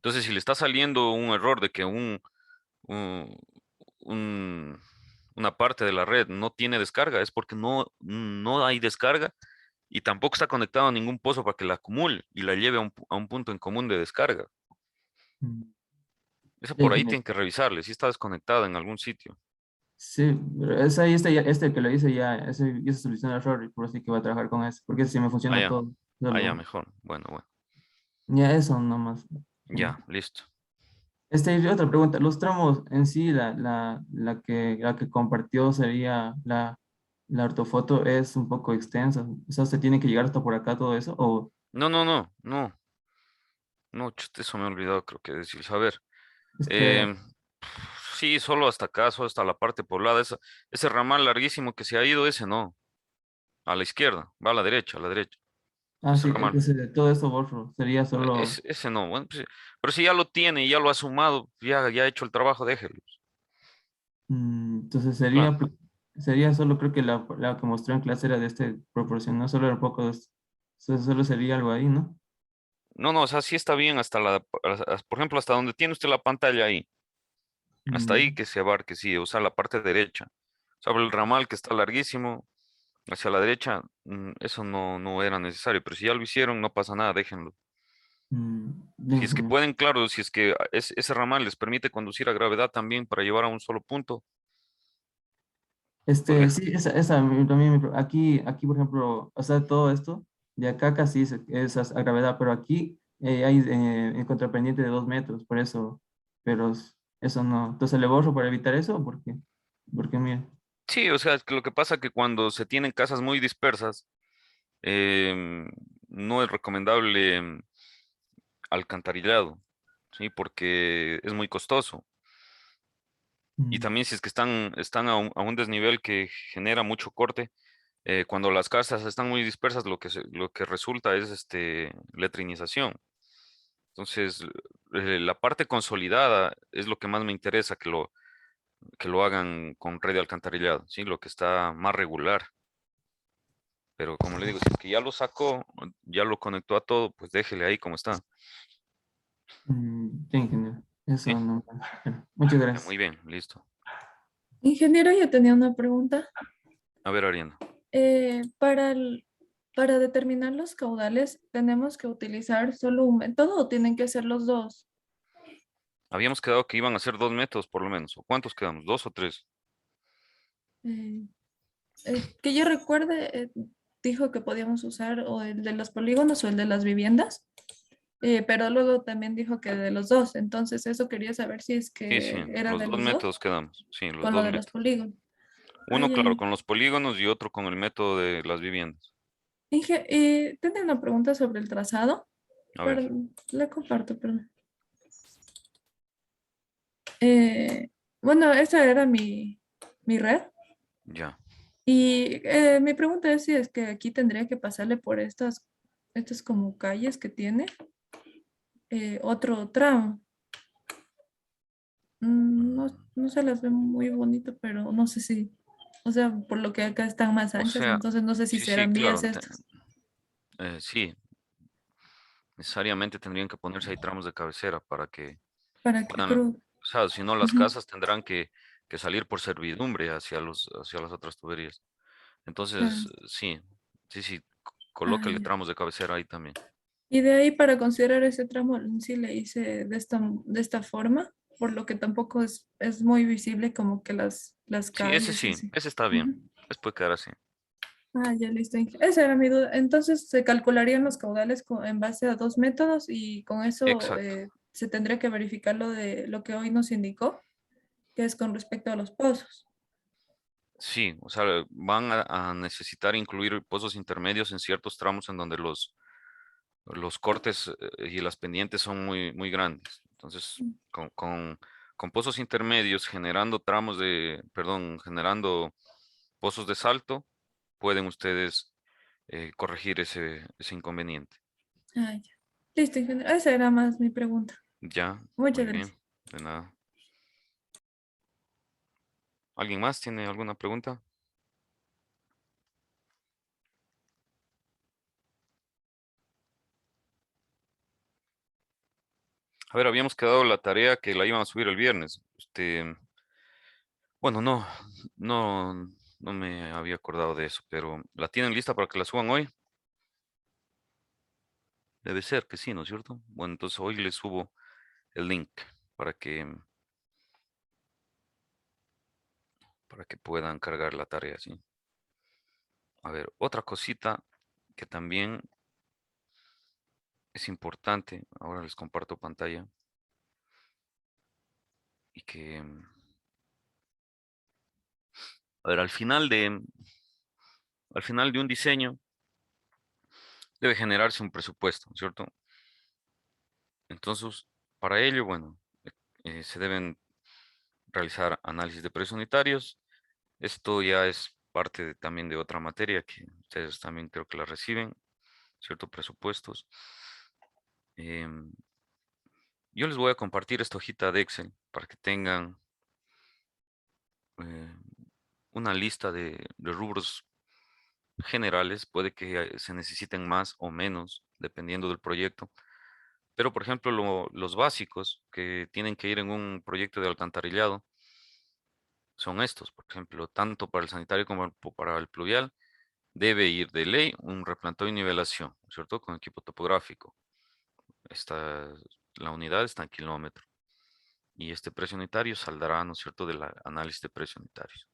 Entonces, si le está saliendo un error de que un- un- una parte de la red no tiene descarga, es porque no hay descarga y tampoco está conectado a ningún pozo para que la acumule y la lleve a un punto en común de descarga. mm, Esa por ahí déjeme. tiene que revisarle, si está desconectada en algún sitio. Sí, pero es ahí, este que lo hice ya se solucionó el error y por así que voy a trabajar con eso, porque ese sí me funciona Allá, todo. allá Solo, mejor. Bueno, bueno. ya eso nomás. Ya, listo. Y otra pregunta, los tramos en sí, la que compartió sería la ortofoto es un poco extensa, o sea, ¿se tiene que llegar hasta por acá todo eso? O No, no, no, no, no, eso me he olvidado, creo que decir. A ver, es que, em, sí, solo hasta acá, solo hasta la parte poblada. Ese ramal larguísimo que se ha ido, ese no. A la izquierda, va a la derecha, a la derecha. Ese sí, ramal. entonces todo eso borro, sería solo, Ese no, bueno, pues, pero si ya lo tiene y ya lo ha sumado, ya ha hecho el trabajo, déjelo. entonces Claro. sería solo, creo que la que mostró en clase era de este proporción, no solo era un poco, solo sería algo ahí, ¿no? No, no, o sea, sí está bien por ejemplo, hasta donde tiene usted la pantalla ahí, hasta ahí Mm, que se abarque, sí, o sea, la parte derecha. Sobre el ramal que está larguísimo, hacia la derecha, eso no era necesario, pero si ya lo hicieron, no pasa nada, déjenlo. Si es que déjame. pueden, claro, si es que ese ramal les permite conducir a gravedad también para llevar a un solo punto, ¿correcto? Sí, también, aquí, por ejemplo, o sea, todo esto, de acá casi es a gravedad, pero aquí hay en contrapendiente de 2 metros, por eso, pero eso no. Entonces le borro para evitar eso, porque mira. Sí, o sea, es que lo que pasa es que cuando se tienen casas muy dispersas, no es recomendable alcantarillado, ¿sí? Porque es muy costoso. Y Mm, también si es que están a un desnivel que genera mucho corte, cuando las casas están muy dispersas, lo que resulta es letrinización. Entonces, la parte consolidada es lo que más me interesa, que lo hagan con red de alcantarillado, ¿sí? Lo que está más regular. Pero como le digo, si es que ya lo sacó, ya lo conectó a todo, pues déjele ahí como está. sí, ingeniero, ¿Sí? eso no. Bueno, muchas Ya, muy gracias. bien, listo. Ingeniero, yo tenía una pregunta. A ver, Ariana. Para para determinar los caudales, ¿tenemos que utilizar solo un método o tienen que ser los dos? Habíamos quedado que iban a ser 2 métodos por lo menos. ¿O cuántos quedamos? ¿Dos o tres? Eh, que yo recuerde, dijo que podíamos usar o el de los polígonos o el de las viviendas, pero luego también dijo que de los dos. Entonces, eso quería saber si es Sí, sí, que era los de dos los dos métodos quedamos. Sí, los con lo dos de los métodos. polígonos. Ah, Uno, ya, claro, ya. con los polígonos y otro con el método de las viviendas. Tenía una pregunta sobre el trazado. A ver, Perdón, le comparto, perdón. Eh, bueno, esa era mi red. ya. Y mi pregunta es si es que aquí tendría que pasarle por estas como calles que tiene otro tramo. No, no se las ve muy bonito, pero no sé si, o sea, por lo que acá están más O anchas, sea, entonces no sé si sí, sí, serán vías claro. estas. Sí, necesariamente tendrían que ponerse ahí tramos de cabecera para que Para que puedan, creo. o sea, si no las Ujú, casas tendrán que salir por servidumbre hacia las otras tuberías. Entonces, claro. sí, sí, sí, Ah, colócale ya. tramos de cabecera ahí también. Y de ahí para considerar ese tramo, sí le hice de esta forma, por lo que tampoco es muy visible como que las calles y Sí, así. ese está bien. Ujú. Ese puede quedar así. Ah, ya listo. Esa era mi duda. Entonces, se calcularían los caudales en base a dos métodos y con eso Exacto. se tendría que verificar lo de lo que hoy nos indicó, que es con respecto a los pozos. Sí, o sea, van a necesitar incluir pozos intermedios en ciertos tramos en donde los cortes y las pendientes son muy grandes. Entonces, con pozos intermedios generando generando pozos de salto, pueden ustedes corregir ese inconveniente. Ah, ya. Listo, ingeniero. Esa era más mi pregunta. Ya, Muchas muy bien, gracias. de nada. ¿Alguien más tiene alguna pregunta? A ver, habíamos quedado la tarea que la iban a subir el viernes. Bueno, no, no me había acordado de eso, pero ¿la tienen lista para que la suban hoy? Debe ser que sí, ¿no es cierto? Bueno, entonces hoy les subo el link para para que puedan cargar la tarea, ¿sí? A ver, otra cosita que también es importante, ahora les comparto pantalla, y que, a ver, al final de un diseño debe generarse un presupuesto, ¿cierto? Entonces, para ello, bueno, se deben realizar análisis de precios unitarios. Esto ya es parte también de otra materia que ustedes también creo que la reciben, ciertos presupuestos. Em, yo les voy a compartir esta hojita de Excel para que tengan eh, una lista de rubros generales. Puede que se necesiten más o menos, dependiendo del proyecto. Pero, por ejemplo, los básicos que tienen que ir en un proyecto de alcantarillado son estos. Por ejemplo, tanto para el sanitario como para el pluvial, debe ir de ley un replanteo y nivelación, ¿cierto? Con equipo topográfico. Esta, la unidad está en kilómetro. Y este precio unitario saldrá, ¿no es cierto?, del análisis de precios unitarios.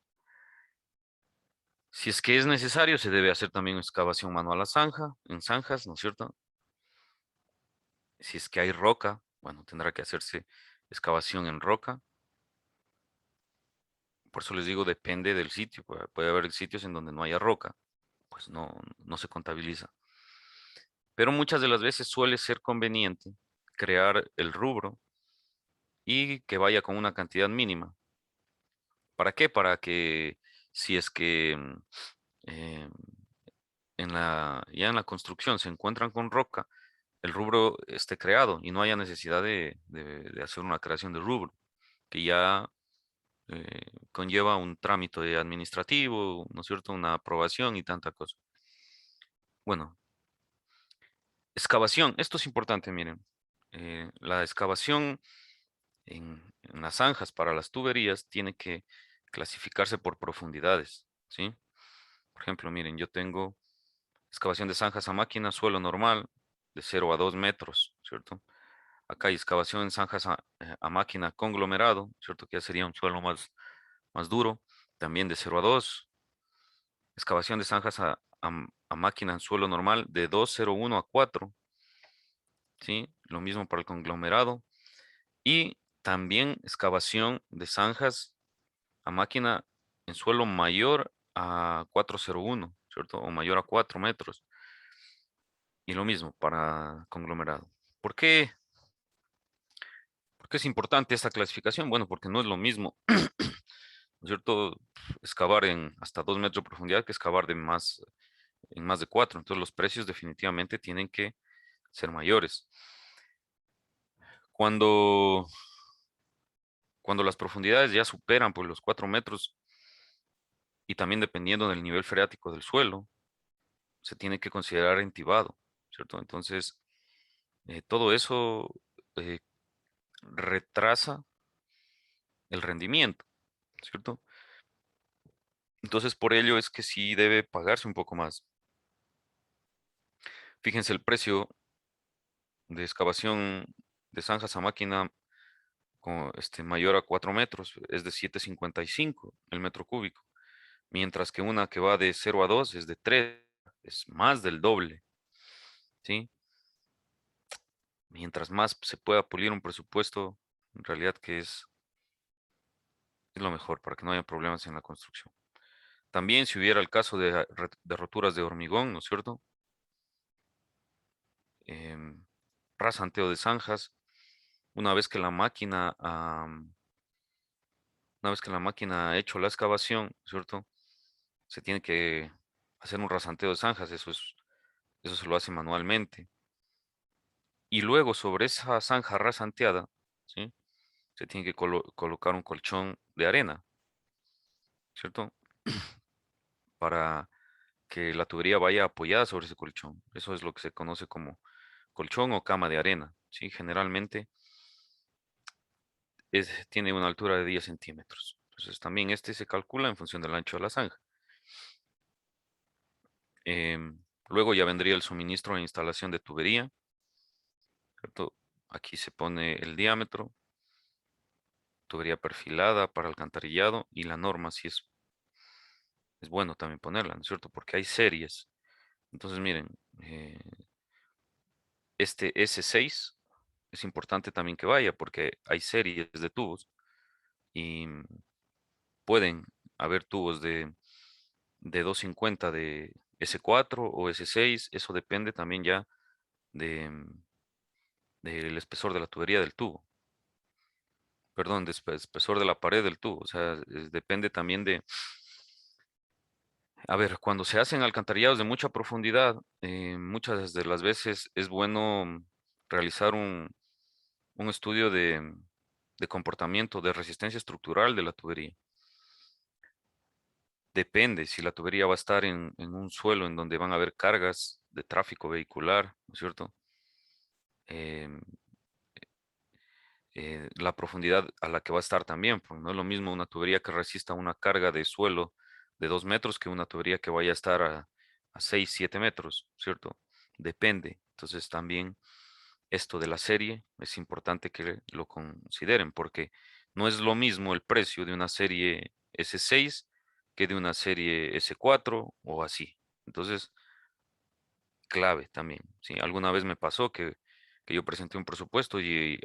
Si es que es necesario, se debe hacer también excavación manual a zanja, en zanjas, ¿no es cierto? Si es que hay roca, bueno, tendrá que hacerse excavación en roca. Por eso les digo, depende del sitio. Puede haber sitios en donde no haya roca, pues no se contabiliza. Pero muchas de las veces suele ser conveniente crear el rubro y que vaya con una cantidad mínima. ¿Para qué? Para que si es que eh, ya en la construcción se encuentran con roca, el rubro esté creado y no haya necesidad de hacer una creación de rubro, que ya conlleva un trámite administrativo, ¿no es cierto? Una aprobación y tanta cosa. Bueno, excavación, esto es importante, miren. La excavación en las zanjas para las tuberías tiene que clasificarse por profundidades, ¿sí? Por ejemplo, miren, yo tengo excavación de zanjas a máquina, suelo normal, de 0 a 2 metros, ¿cierto? Acá hay excavación en zanjas a máquina conglomerado, ¿cierto? Que ya sería un suelo más duro, también de 0 a 2. Excavación de zanjas a máquina en suelo normal de 2,01 a 4, ¿sí? Lo mismo para el conglomerado. Y también excavación de zanjas a máquina en suelo mayor a 4,01, ¿cierto? O mayor a 4 metros. Y lo mismo para conglomerado. ¿Por qué? ¿Por qué es importante esta clasificación? Bueno, porque no es lo mismo, ¿no es cierto? Excavar en hasta 2 metros de profundidad que excavar en más de 4. Entonces los precios definitivamente tienen que ser mayores. Cuando, cuando las profundidades ya superan por los 4 metros y también dependiendo del nivel freático del suelo, se tiene que considerar entibado, ¿cierto? Entonces, todo eso eh, retrasa el rendimiento, ¿cierto? Entonces, por ello es que sí debe pagarse un poco más. Fíjense, el precio de excavación de zanjas a máquina mayor a 4 metros es de 7,55 el metro cúbico, mientras que una que va de 0 a 2 es de 3, es más del doble, ¿sí? Mientras más se pueda pulir un presupuesto, en realidad que es lo mejor para que no haya problemas en la construcción. También si hubiera el caso de roturas de hormigón, ¿no es cierto? Em, Rasanteo de zanjas, una vez que la máquina, una vez que la máquina ha hecho la excavación, ¿cierto? Se tiene que hacer un rasanteo de zanjas, eso se lo hace manualmente. Y luego sobre esa zanja rasanteada, ¿sí? Se tiene que colocar un colchón de arena, ¿cierto? Para que la tubería vaya apoyada sobre ese colchón. Eso es lo que se conoce como colchón o cama de arena, ¿sí? Generalmente tiene una altura de 10 centímetros. Entonces también este se calcula en función del ancho de la zanja. Luego ya vendría el suministro e instalación de tubería, ¿cierto? Aquí se pone el diámetro, tubería perfilada para alcantarillado y la norma, si es bueno también ponerla, ¿no es cierto? Porque hay series. Entonces, miren, eh, este S6 es importante también que vaya porque hay series de tubos y pueden haber tubos de 250 de S4 o S6, eso depende también ya de, del espesor de la tubería del tubo, perdón, espesor de la pared del tubo, o sea, depende también a ver, cuando se hacen alcantarillados de mucha profundidad, muchas de las veces es bueno realizar un estudio de comportamiento, de resistencia estructural de la tubería. Depende si la tubería va a estar en un suelo en donde van a haber cargas de tráfico vehicular, ¿no es cierto? Em, la profundidad a la que va a estar también, porque no es lo mismo una tubería que resista una carga de suelo de 2 metros que una tubería que vaya a estar a 6, 7 metros, ¿cierto? Depende. Entonces también esto de la serie es importante que lo consideren porque no es lo mismo el precio de una serie S6 que de una serie S4 o así. Entonces, clave también, ¿sí? Alguna vez me pasó que yo presenté un presupuesto y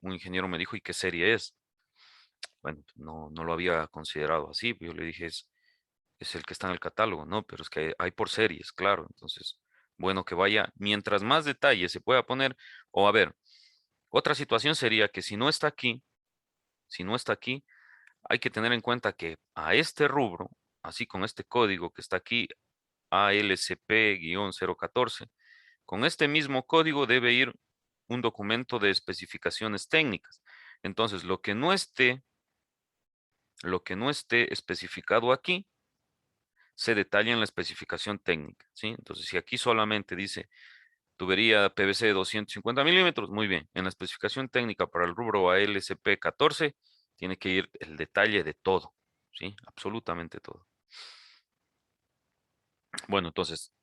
un ingeniero me dijo, ¿y qué serie es? Bueno, no lo había considerado así, pues yo le dije, es el que está en el catálogo, ¿no? Pero es que hay por series, claro. Entonces, bueno, que vaya, mientras más detalle se pueda poner, o a ver, otra situación sería que si no está aquí, hay que tener en cuenta que a este rubro, así con este código que está aquí, ALCP-014, con este mismo código debe ir un documento de especificaciones técnicas. Entonces, lo que no esté especificado aquí, se detalla en la especificación técnica, ¿sí? Entonces, si aquí solamente dice tubería PVC de 250 milímetros, muy bien. En la especificación técnica para el rubro ALCP 14, tiene que ir el detalle de todo, ¿sí? Absolutamente todo. Bueno, entonces,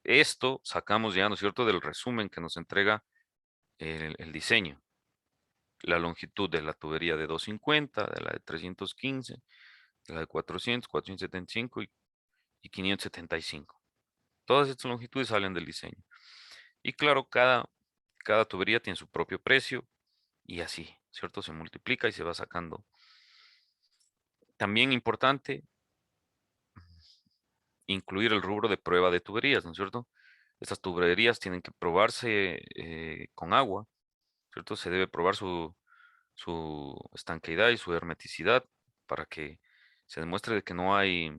esto sacamos ya, ¿no es cierto?, del resumen que nos entrega el diseño. La longitud de la tubería de 250, de la de 315, de la de 400, 475 y 575. Todas estas longitudes salen del diseño. Y claro, cada tubería tiene su propio precio y así, ¿cierto? Se multiplica y se va sacando. También importante incluir el rubro de prueba de tuberías, ¿no es cierto? Estas tuberías tienen que probarse con agua, ¿cierto? Se debe probar su estanqueidad y su hermeticidad para que se demuestre de que no hay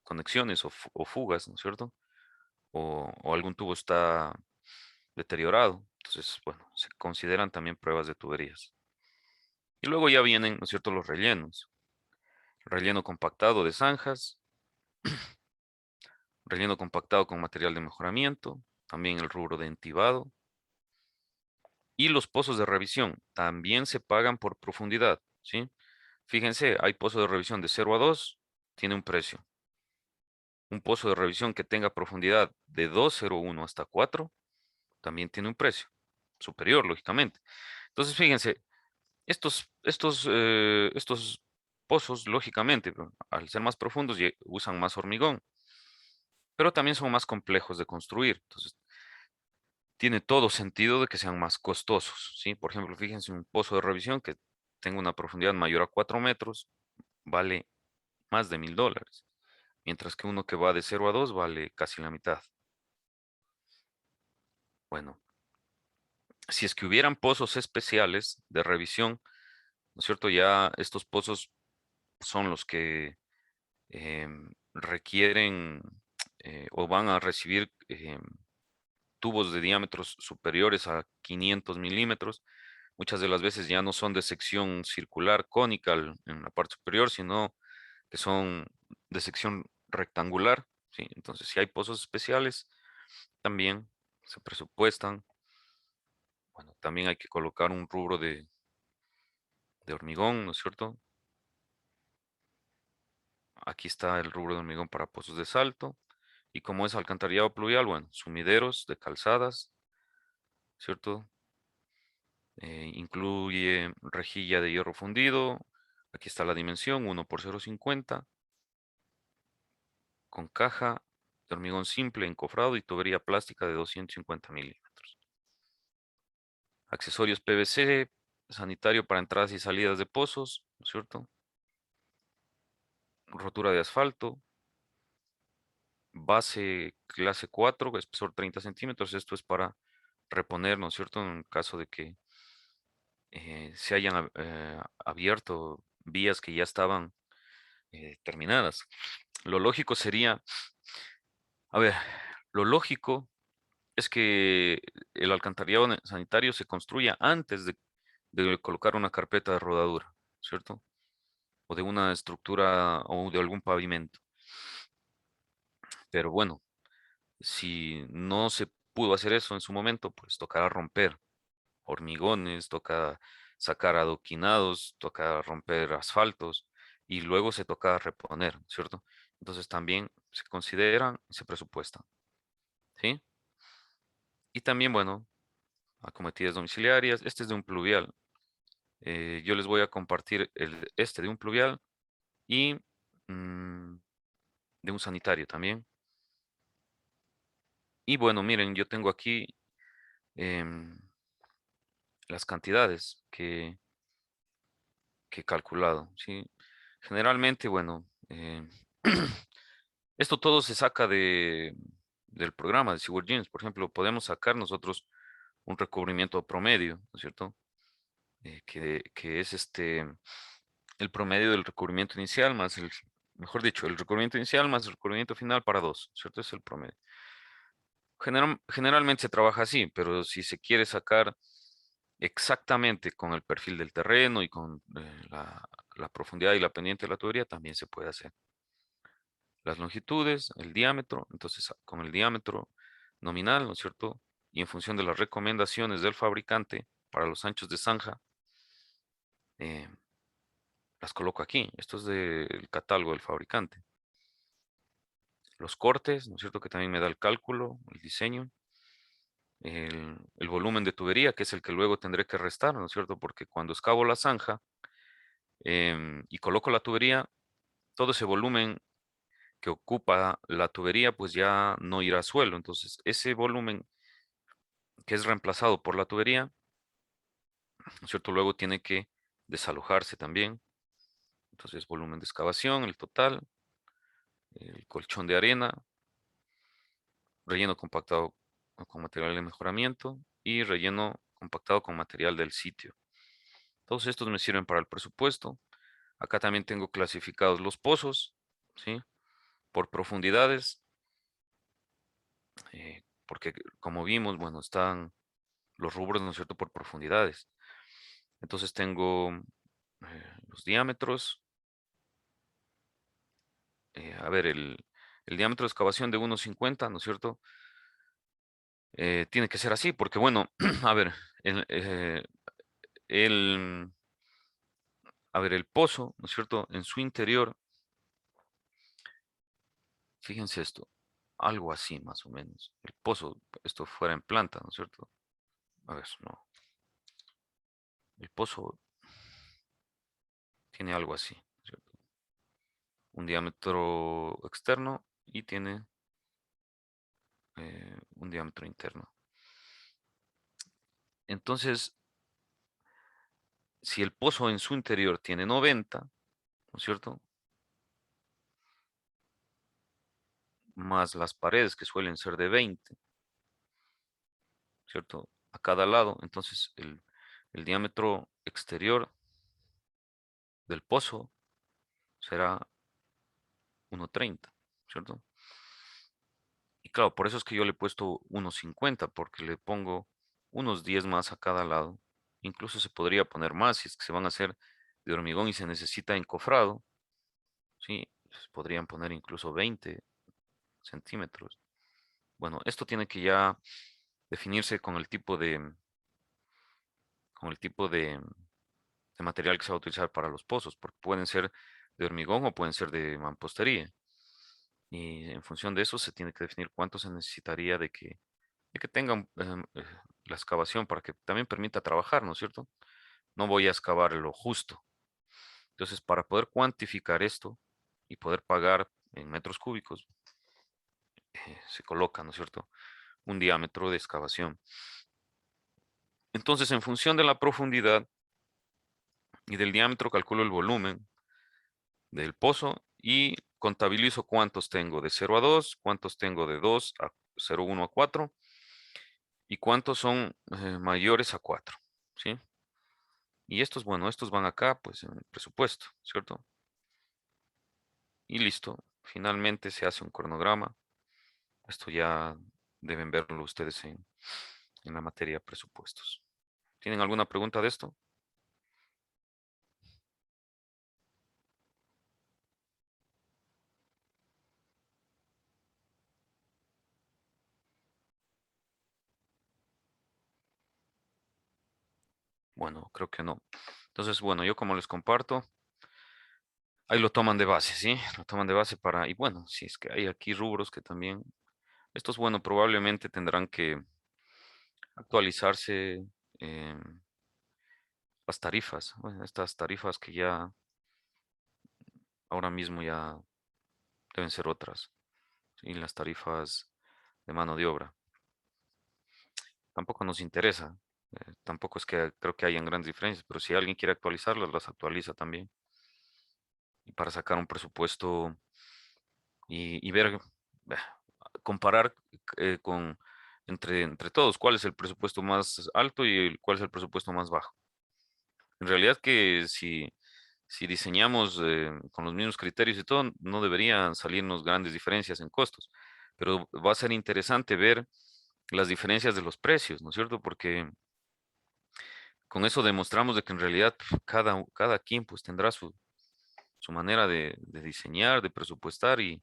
conexiones o fugas, ¿no es cierto? O algún tubo está deteriorado. Entonces, bueno, se consideran también pruebas de tuberías. Y luego ya vienen, ¿no es cierto?, los rellenos. Relleno compactado de zanjas, relleno compactado con material de mejoramiento, también el rubro de entibado. Y los pozos de revisión también se pagan por profundidad, ¿sí? Fíjense, hay pozos de revisión de 0 a 2, tiene un precio. Un pozo de revisión que tenga profundidad de 2,01 hasta 4, también tiene un precio superior, lógicamente. Entonces, fíjense, estos pozos, lógicamente, al ser más profundos, usan más hormigón, pero también son más complejos de construir. Entonces, tiene todo sentido de que sean más costosos, ¿sí? Por ejemplo, fíjense, un pozo de revisión que tenga una profundidad mayor a 4 metros vale más de $1,000, mientras que uno que va de 0 a 2 vale casi la mitad. Bueno, si es que hubieran pozos especiales de revisión, ¿no es cierto? Ya estos pozos son los que requieren o van a recibir tubos de diámetros superiores a 500 milímetros. Muchas de las veces ya no son de sección circular, cónica en la parte superior, sino que son de sección rectangular, ¿sí? Entonces, si hay pozos especiales, también se presupuestan. Bueno, también hay que colocar un rubro de hormigón, ¿no es cierto? Aquí está el rubro de hormigón para pozos de salto. Y como es alcantarillado pluvial, bueno, sumideros de calzadas, ¿cierto? Incluye rejilla de hierro fundido. Aquí está la dimensión, 1 por 0,50. Con caja de hormigón simple encofrado y tubería plástica de 250 milímetros. Accesorios PVC, sanitario para entradas y salidas de pozos, ¿no es cierto? Rotura de asfalto, base clase 4, espesor 30 centímetros. Esto es para reponer, ¿no es cierto? En caso de que se hayan abierto vías que ya estaban terminadas. Lo lógico sería, a ver, lo lógico es que el alcantarillado sanitario se construya antes de colocar una carpeta de rodadura, ¿cierto? O de una estructura o de algún pavimento. Pero bueno, si no se pudo hacer eso en su momento, pues tocará romper hormigones, toca sacar adoquinados, toca romper asfaltos y luego se toca reponer, ¿cierto? Entonces también se consideran y se presupuestan, ¿sí? Y también, bueno, acometidas domiciliarias. Este es de un pluvial. Yo les voy a compartir este de un pluvial y de un sanitario también. Y bueno, miren, yo tengo aquí em, las cantidades que he calculado, ¿sí? Generalmente, bueno, esto todo se saca del programa de SeaWorld. Por ejemplo, podemos sacar nosotros un recubrimiento promedio, ¿no es cierto? Que es el promedio del recubrimiento inicial más mejor dicho, el recubrimiento inicial más el recubrimiento final para dos, ¿cierto? Es el promedio. Generalmente se trabaja así, pero si se quiere sacar exactamente con el perfil del terreno y con la profundidad y la pendiente de la tubería, también se puede hacer. Las longitudes, el diámetro, entonces con el diámetro nominal, ¿no es cierto? Y en función de las recomendaciones del fabricante para los anchos de zanja, eh, las coloco aquí. Esto es del catálogo del fabricante. Los cortes, ¿no es cierto? Que también me da el cálculo, el diseño. El volumen de tubería, que es el que luego tendré que restar, ¿no es cierto? Porque cuando excavo la zanja y coloco la tubería, todo ese volumen que ocupa la tubería, pues ya no irá a suelo. Entonces, ese volumen que es reemplazado por la tubería, ¿no es cierto? Luego tiene que desalojarse también. Entonces, volumen de excavación, el total, el colchón de arena, relleno compactado con material de mejoramiento y relleno compactado con material del sitio. Todos estos me sirven para el presupuesto. Acá también tengo clasificados los pozos, ¿sí? Por profundidades, porque como vimos, bueno, están los rubros, ¿no es cierto?, por profundidades. Entonces tengo los diámetros. A ver, el diámetro de excavación de 1,50, ¿no es cierto? Tiene que ser así, porque bueno, a ver, el, el pozo, ¿no es cierto? En su interior, fíjense esto, algo así más o menos. El pozo, esto fuera en planta, ¿no es cierto? A ver, no. El pozo tiene algo así, ¿no es cierto? Un diámetro externo y tiene un diámetro interno. Entonces, si el pozo en su interior tiene 90, ¿no es cierto? Más las paredes que suelen ser de 20, ¿cierto? A cada lado. Entonces, el diámetro exterior del pozo será 1,30, ¿cierto? Y claro, por eso es que yo le he puesto 1,50, porque le pongo unos 10 más a cada lado. Incluso se podría poner más si es que se van a hacer de hormigón y se necesita encofrado, ¿sí? Se podrían poner incluso 20 centímetros. Bueno, esto tiene que ya definirse con el tipo de material que se va a utilizar para los pozos, porque pueden ser de hormigón o pueden ser de mampostería. Y en función de eso se tiene que definir cuánto se necesitaría de que tengan la excavación para que también permita trabajar, ¿no es cierto? No voy a excavar lo justo. Entonces, para poder cuantificar esto y poder pagar en metros cúbicos, se coloca, ¿no es cierto?, un diámetro de excavación. Entonces, en función de la profundidad y del diámetro, calculo el volumen del pozo y contabilizo cuántos tengo de 0 a 2, cuántos tengo de 2 a 0,1 a 4 y cuántos son mayores a 4, ¿sí? Y estos, bueno, estos van acá, pues en el presupuesto, ¿cierto? Y listo. Finalmente se hace un cronograma. Esto ya deben verlo ustedes en la materia de presupuestos. ¿Tienen alguna pregunta de esto? Bueno, creo que no. Entonces, bueno, yo como les comparto, ahí lo toman de base, ¿sí? Lo toman de base y bueno, si es que hay aquí rubros que también, estos, bueno, probablemente tendrán que actualizarse las tarifas, bueno, estas tarifas que ya ahora mismo ya deben ser otras, ¿sí? Las tarifas de mano de obra. Tampoco nos interesa, tampoco es que creo que hayan grandes diferencias, pero si alguien quiere actualizarlas, las actualiza también. Y para sacar un presupuesto y ver, comparar entre todos cuál es el presupuesto más alto y cuál es el presupuesto más bajo. En realidad que si diseñamos con los mismos criterios y todo, no deberían salirnos grandes diferencias en costos, pero va a ser interesante ver las diferencias de los precios, ¿no es cierto? Porque con eso demostramos de que en realidad cada quien pues tendrá su manera de diseñar, de presupuestar y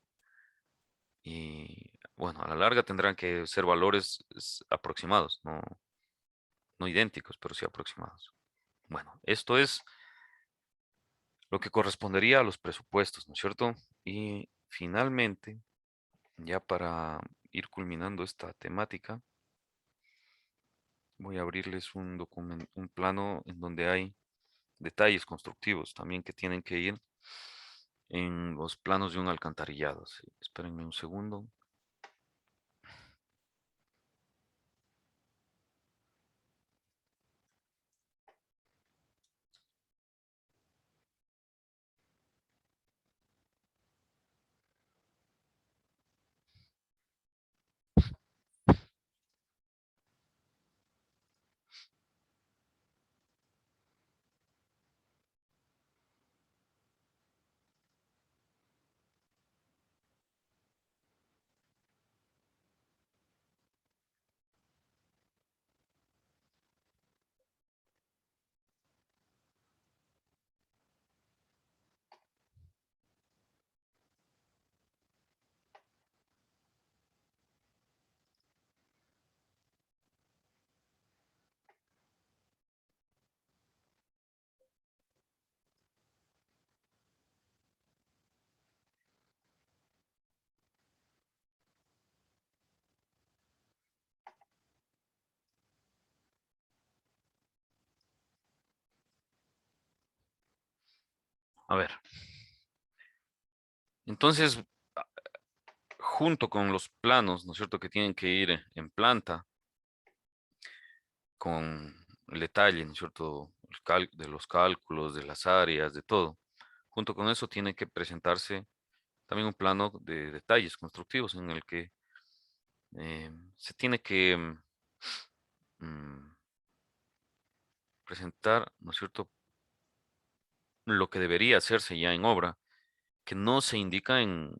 bueno, a la larga tendrán que ser valores aproximados, no idénticos, pero sí aproximados. Bueno, esto es lo que correspondería a los presupuestos, ¿no es cierto? Y finalmente, ya para ir culminando esta temática, voy a abrirles un plano en donde hay detalles constructivos también que tienen que ir en los planos de un alcantarillado. Sí, espérenme un segundo. A ver, entonces, a- junto con los planos, ¿no es cierto?, que tienen que ir en planta, con el detalle, ¿no es cierto?, de los cálculos, de las áreas, de todo. Junto con eso tiene que presentarse también un plano de detalles constructivos en el que se tiene que mm, presentar, ¿no es cierto?, lo que debería hacerse ya en obra, que no se indica en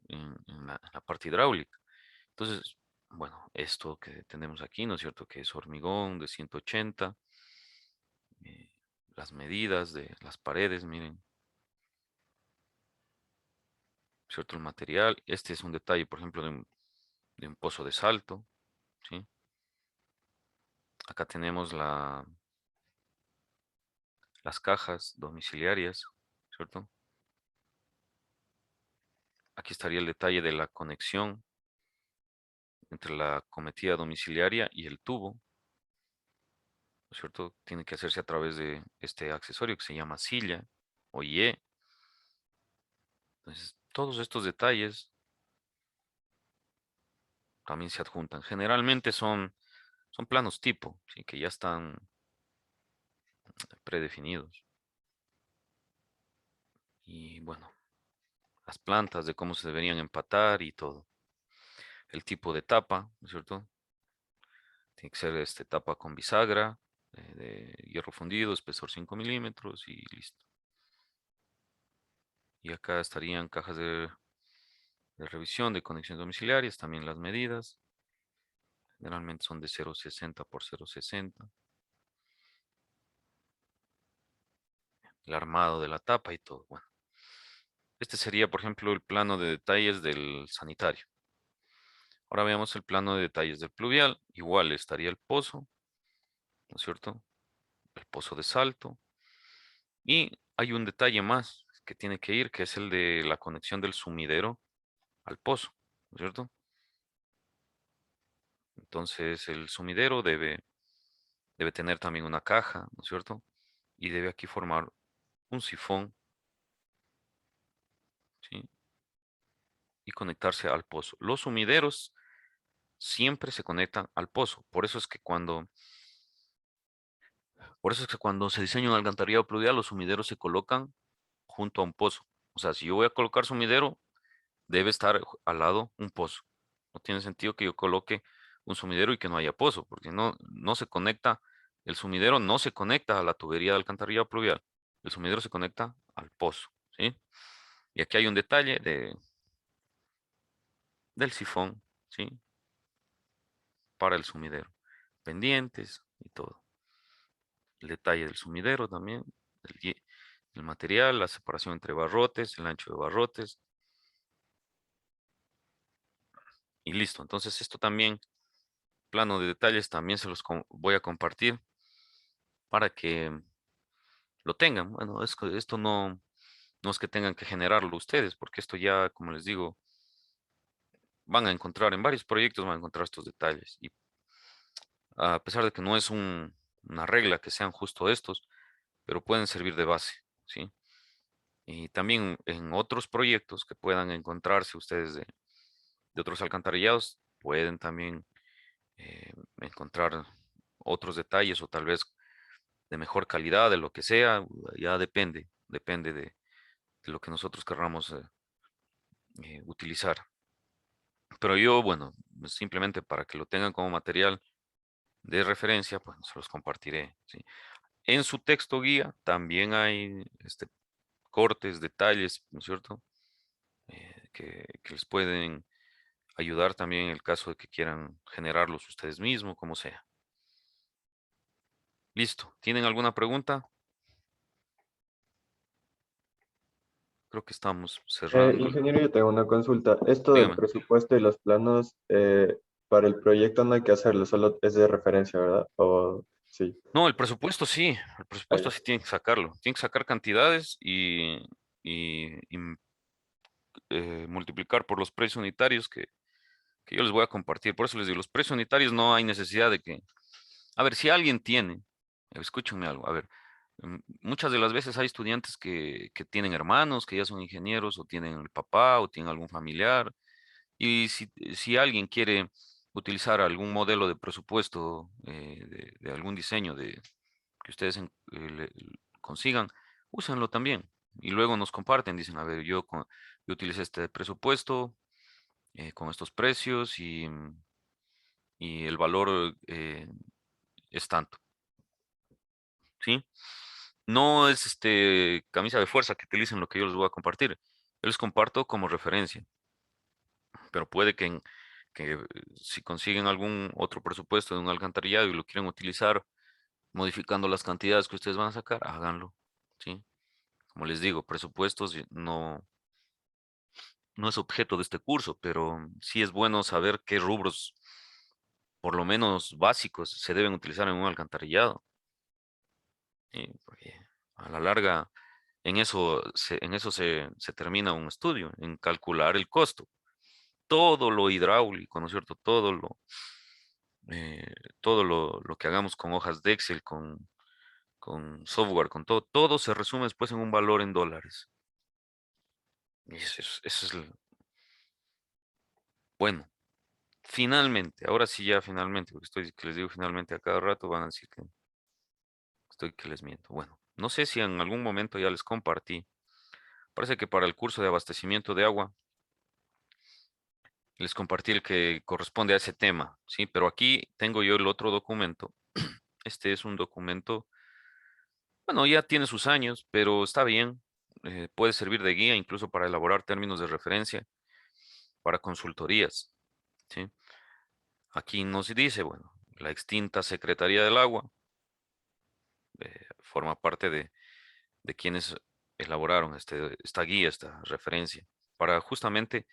la parte hidráulica. Entonces, bueno, esto que tenemos aquí, ¿no es cierto?, que es hormigón de 180, eh, las medidas de las paredes, miren, ¿cierto? El material. Este es un detalle, por ejemplo, de un pozo de salto, ¿sí? Acá tenemos las cajas domiciliarias, ¿cierto? Aquí estaría el detalle de la conexión entre la cometida domiciliaria y el tubo, ¿no es cierto? Tiene que hacerse a través de este accesorio que se llama silla o IE. Entonces, todos estos detalles también se adjuntan. Generalmente son planos tipo, ¿sí? Que ya están predefinidos. Y bueno, las plantas de cómo se deberían empatar y todo. El tipo de tapa, ¿no es cierto? Tiene que ser tapa con bisagra, de hierro fundido, espesor 5 milímetros y listo. Y acá estarían cajas de revisión de conexiones domiciliarias, también las medidas. Generalmente son de 0,60 por 0,60. El armado de la tapa y todo. Bueno, este sería, por ejemplo, el plano de detalles del sanitario. Ahora veamos el plano de detalles del pluvial. Igual estaría el pozo, ¿no es cierto? El pozo de salto. Y hay un detalle más que tiene que ir, que es el de la conexión del sumidero al pozo, ¿no es cierto? Entonces el sumidero debe tener también una caja, ¿no es cierto? Y debe aquí formar un sifón, ¿sí? Y conectarse al pozo. Los sumideros siempre se conectan al pozo. Por eso es que cuando se diseña un alcantarillado pluvial, los sumideros se colocan junto a un pozo. O sea, si yo voy a colocar sumidero, debe estar al lado un pozo. No tiene sentido que yo coloque un sumidero y que no haya pozo, porque no se conecta, el sumidero no se conecta a la tubería de alcantarillado pluvial. El sumidero se conecta al pozo, ¿sí? Y aquí hay un detalle del sifón, ¿sí? Para el sumidero. Pendientes y todo. El detalle del sumidero también, el material, la separación entre barrotes, el ancho de barrotes, y listo. Entonces esto también, plano de detalles, también se los voy a compartir para que lo tengan. Bueno, esto no es que tengan que generarlo ustedes, porque esto ya, como les digo, van a encontrar en varios proyectos, van a encontrar estos detalles. Y a pesar de que no es una regla que sean justo estos, pero pueden servir de base, ¿sí? Y también en otros proyectos que puedan encontrarse ustedes de otros alcantarillados, pueden también encontrar otros detalles o tal vez de mejor calidad, de lo que sea, ya depende de lo que nosotros querramos utilizar. Pero yo, bueno, simplemente para que lo tengan como material de referencia, pues se los compartiré, ¿sí? En su texto guía también hay cortes, detalles, ¿no es cierto? Que les pueden ayudar también en el caso de que quieran generarlos ustedes mismos, como sea. Listo. ¿Tienen alguna pregunta? Creo que estamos cerrando. Ingeniero, yo tengo una consulta. Esto del Dígame. presupuesto y los planos, para el proyecto no hay que hacerlo, solo es de referencia, ¿verdad? O sí. No, el presupuesto sí, el Ah, presupuesto ya. sí tiene que sacarlo. Tiene que sacar cantidades y multiplicar por los precios unitarios que yo les voy a compartir. Por eso les digo, los precios unitarios no hay necesidad de que... A ver, si alguien tiene, escúchenme algo, a ver, muchas de las veces hay estudiantes que tienen hermanos, que ya son ingenieros, o tienen el papá, o tienen algún familiar, y si alguien quiere utilizar algún modelo de presupuesto de algún diseño que ustedes consigan, úsenlo también. Y luego nos comparten, dicen, a ver, yo utilicé este presupuesto con estos precios y el valor es tanto, ¿sí? No es camisa de fuerza que utilicen lo que yo les voy a compartir. Yo les comparto como referencia, pero puede que si consiguen algún otro presupuesto de un alcantarillado y lo quieren utilizar modificando las cantidades que ustedes van a sacar, háganlo, ¿sí? Como les digo, presupuestos no es objeto de este curso, pero sí es bueno saber qué rubros, por lo menos básicos, se deben utilizar en un alcantarillado. Porque a la larga, en eso se termina un estudio, en calcular el costo. Todo lo hidráulico, ¿no es cierto? Eh, todo lo que hagamos con hojas de Excel, con software, con todo se resume después en un valor en dólares. Y eso es bueno. Finalmente, ahora sí ya finalmente, porque que les digo finalmente a cada rato, van a decir que estoy que les miento. Bueno, no sé si en algún momento ya les compartí. Parece que para el curso de abastecimiento de agua les compartí el que corresponde a ese tema, ¿sí? Pero aquí tengo yo el otro documento. Este es un documento, bueno, ya tiene sus años, pero está bien. Puede servir de guía incluso para elaborar términos de referencia para consultorías, ¿sí? Aquí nos dice, bueno, la extinta Secretaría del Agua forma parte de quienes elaboraron esta guía, esta referencia, para justamente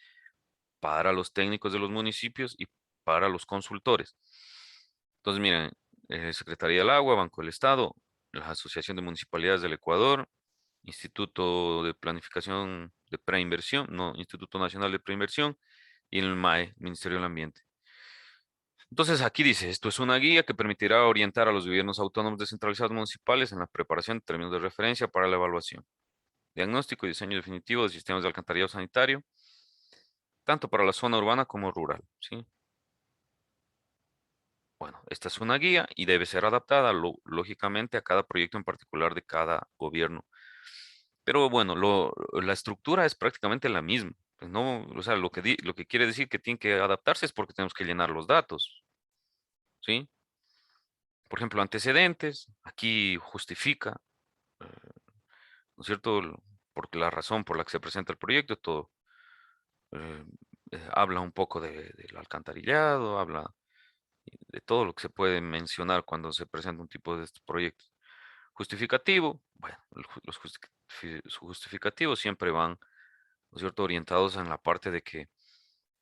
para los técnicos de los municipios y para los consultores. Entonces, miren, Secretaría del Agua, Banco del Estado, la Asociación de Municipalidades del Ecuador, Instituto de Planificación de Preinversión, no, Instituto Nacional de Preinversión, y el MAE, Ministerio del Ambiente. Entonces, aquí dice, esto es una guía que permitirá orientar a los gobiernos autónomos descentralizados municipales en la preparación de términos de referencia para la evaluación. diagnóstico y diseño definitivo de sistemas de alcantarillado sanitario, tanto para la zona urbana como rural, ¿sí? Bueno, esta es una guía y debe ser adaptada lógicamente a cada proyecto en particular de cada gobierno. Pero bueno, la estructura es prácticamente la misma. Pues no, o sea, lo que quiere decir que tiene que adaptarse es porque tenemos que llenar los datos, ¿sí? Por ejemplo, antecedentes, aquí justifica, eh, ¿no es cierto? Porque la razón por la que se presenta el proyecto, todo. eh, Habla un poco del alcantarillado, habla de todo lo que se puede mencionar cuando se presenta un tipo de estos proyectos. Justificativo, bueno, los justificativos siempre van, ¿no es cierto?, orientados en la parte de que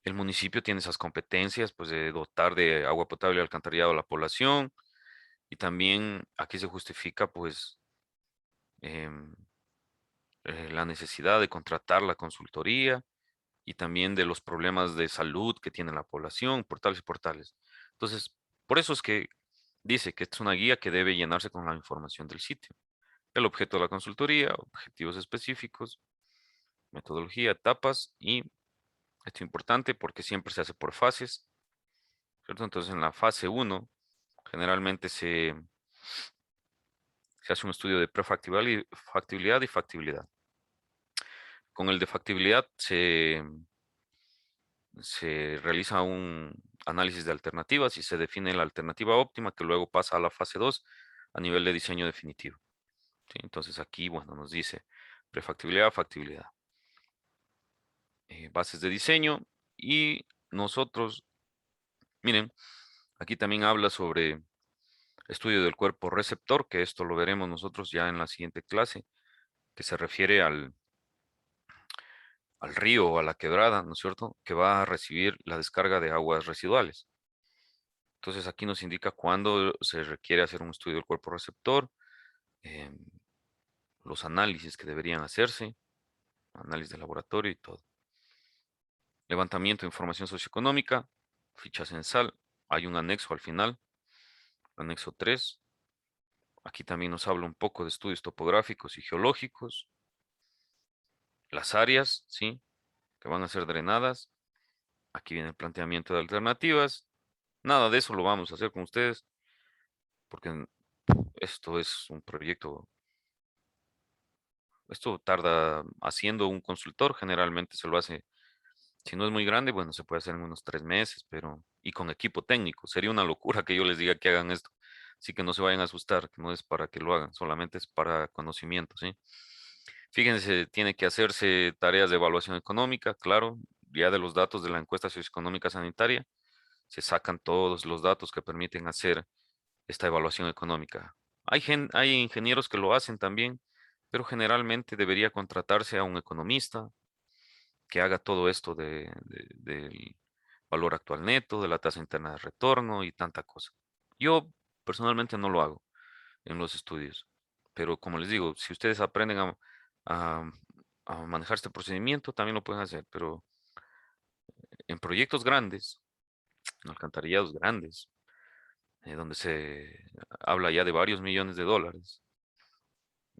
el municipio tiene esas competencias, pues de dotar de agua potable y alcantarillado a la población, y también aquí se justifica, pues, em, la necesidad de contratar la consultoría y también de los problemas de salud que tiene la población, por tales y por tales. Entonces, por eso es que dice que esta es una guía que debe llenarse con la información del sitio. El objeto de la consultoría, objetivos específicos, metodología, etapas y esto es importante porque siempre se hace por fases, ¿cierto? Entonces, en la fase uno generalmente se hace un estudio de factibilidad y factibilidad. Con el de factibilidad se realiza un análisis de alternativas y se define la alternativa óptima que luego pasa a la fase 2 a nivel de diseño definitivo, ¿sí? Entonces aquí, bueno, nos dice prefactibilidad, factibilidad, bases de diseño y nosotros, miren, aquí también habla sobre estudio del cuerpo receptor, que esto lo veremos nosotros ya en la siguiente clase, que se refiere al río o a la quebrada, ¿no es cierto?, que va a recibir la descarga de aguas residuales. Entonces aquí nos indica cuándo se requiere hacer un estudio del cuerpo receptor, em, los análisis que deberían hacerse, análisis de laboratorio y todo. Levantamiento de información socioeconómica, ficha censal, hay un anexo al final, anexo 3. Aquí también nos habla un poco de estudios topográficos y geológicos, las áreas, ¿sí?, que van a ser drenadas. Aquí viene el planteamiento de alternativas. Nada de eso lo vamos a hacer con ustedes, porque esto es un proyecto, esto tarda haciendo un consultor, generalmente se lo hace, si no es muy grande, bueno, se puede hacer en unos 3 meses, pero, y con equipo técnico, sería una locura que yo les diga que hagan esto, así que no se vayan a asustar, que no es para que lo hagan, solamente es para conocimiento, ¿sí? Fíjense, tiene que hacerse tareas de evaluación económica, claro, ya de los datos de la encuesta socioeconómica sanitaria, se sacan todos los datos que permiten hacer esta evaluación económica. Hay ingenieros que lo hacen también, pero generalmente debería contratarse a un economista que haga todo esto del valor actual neto, de la tasa interna de retorno y tanta cosa. Yo personalmente no lo hago en los estudios, pero como les digo, si ustedes aprenden a- a manejar este procedimiento, también lo pueden hacer, pero en proyectos grandes, en alcantarillados grandes, donde se habla ya de varios millones de dólares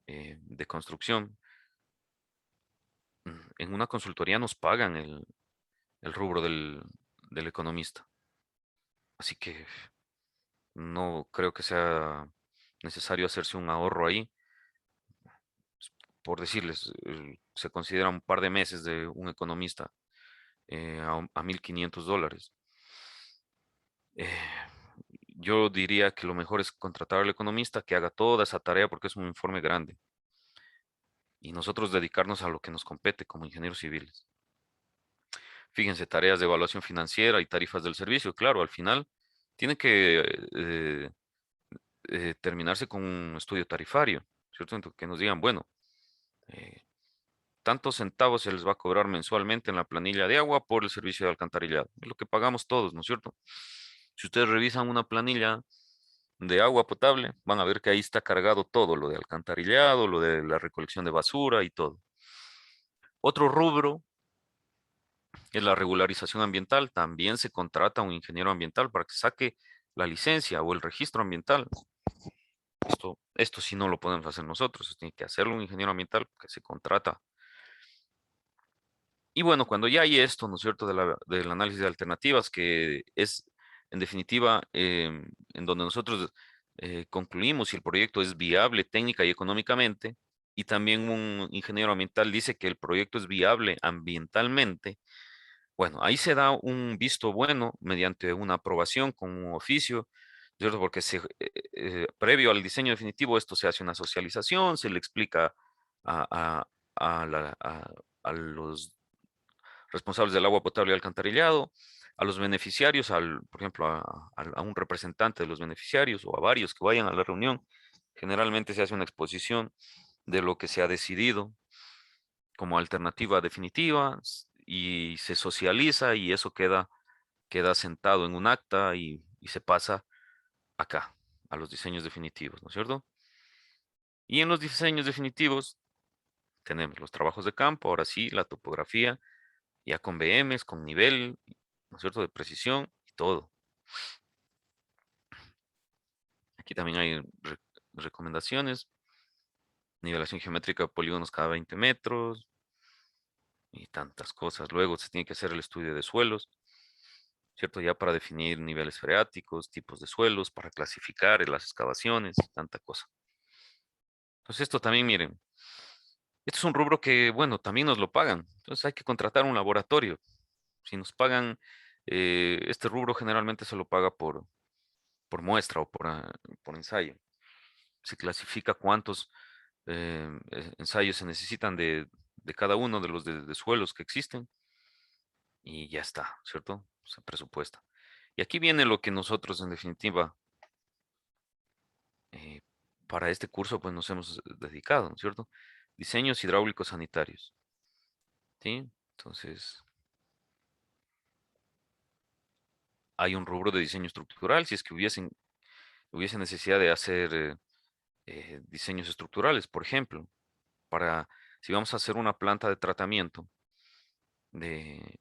de construcción, en una consultoría nos pagan el rubro del economista. Así que no creo que sea necesario hacerse un ahorro ahí. Por decirles, se considera un par de meses de un economista a $1,500. Eh, yo diría que lo mejor es contratar al economista que haga toda esa tarea porque es un informe grande y nosotros dedicarnos a lo que nos compete como ingenieros civiles. Fíjense, tareas de evaluación financiera y tarifas del servicio. Claro, al final tiene que terminarse con un estudio tarifario, ¿cierto? Entonces, que nos digan, bueno, eh, tantos centavos se les va a cobrar mensualmente en la planilla de agua por el servicio de alcantarillado. Es lo que pagamos todos, ¿no es cierto? Si ustedes revisan una planilla de agua potable, van a ver que ahí está cargado todo, lo de alcantarillado, lo de la recolección de basura y todo. Otro rubro es la regularización ambiental. También se contrata a un ingeniero ambiental para que saque la licencia o el registro ambiental Esto sí no lo podemos hacer nosotros, esto tiene que hacerlo un ingeniero ambiental que se contrata. Y bueno, cuando ya hay esto, ¿no es cierto?, del análisis de alternativas, que es, en definitiva, en donde nosotros concluimos si el proyecto es viable técnica y económicamente, y también un ingeniero ambiental dice que el proyecto es viable ambientalmente. Bueno, ahí se da un visto bueno mediante una aprobación con un oficio, ¿cierto? Porque previo al diseño definitivo esto se hace una socialización, se le explica a, a los responsables del agua potable y alcantarillado, a los beneficiarios, por ejemplo, a un representante de los beneficiarios o a varios que vayan a la reunión. Generalmente se hace una exposición de lo que se ha decidido como alternativa definitiva y se socializa y eso queda sentado en un acta y se pasa acá, a los diseños definitivos, ¿no es cierto? Y en los diseños definitivos tenemos los trabajos de campo, ahora sí, la topografía, ya con BMs, con nivel, ¿no es cierto?, de precisión y todo. Aquí también hay recomendaciones, nivelación geométrica de polígonos cada 20 metros y tantas cosas. Luego se tiene que hacer el estudio de suelos, ¿cierto? Ya para definir niveles freáticos, tipos de suelos, para clasificar las excavaciones, tanta cosa. Entonces esto también, miren, esto es un rubro que, bueno, también nos lo pagan. Entonces hay que contratar un laboratorio. Si nos pagan, este rubro generalmente se lo paga por muestra o por ensayo. Se clasifica cuántos ensayos se necesitan de cada uno de los de suelos que existen y ya está, ¿cierto? Se presupuesta. Y aquí viene lo que nosotros, en definitiva, eh, para este curso, pues nos hemos dedicado, ¿no es cierto? Diseños hidráulicos sanitarios, ¿sí? Entonces, hay un rubro de diseño estructural, si es que hubiese necesidad de hacer diseños estructurales, por ejemplo, si vamos a hacer una planta de tratamiento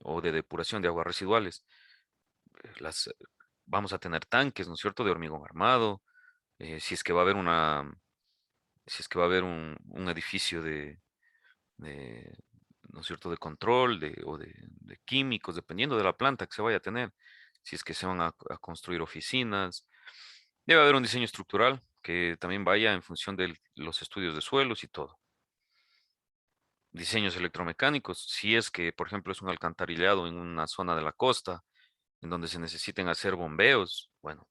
o de depuración de aguas residuales, las, vamos a tener tanques, ¿no es cierto?, de hormigón armado, si es que va a haber si es que va a haber un edificio de, ¿no es cierto?, de control o de químicos, dependiendo de la planta que se vaya a tener, si es que se van a construir oficinas, debe haber un diseño estructural que también vaya en función de los estudios de suelos y todo. Diseños electromecánicos, si es que, por ejemplo, es un alcantarillado en una zona de la costa, en donde se necesiten hacer bombeos, bueno,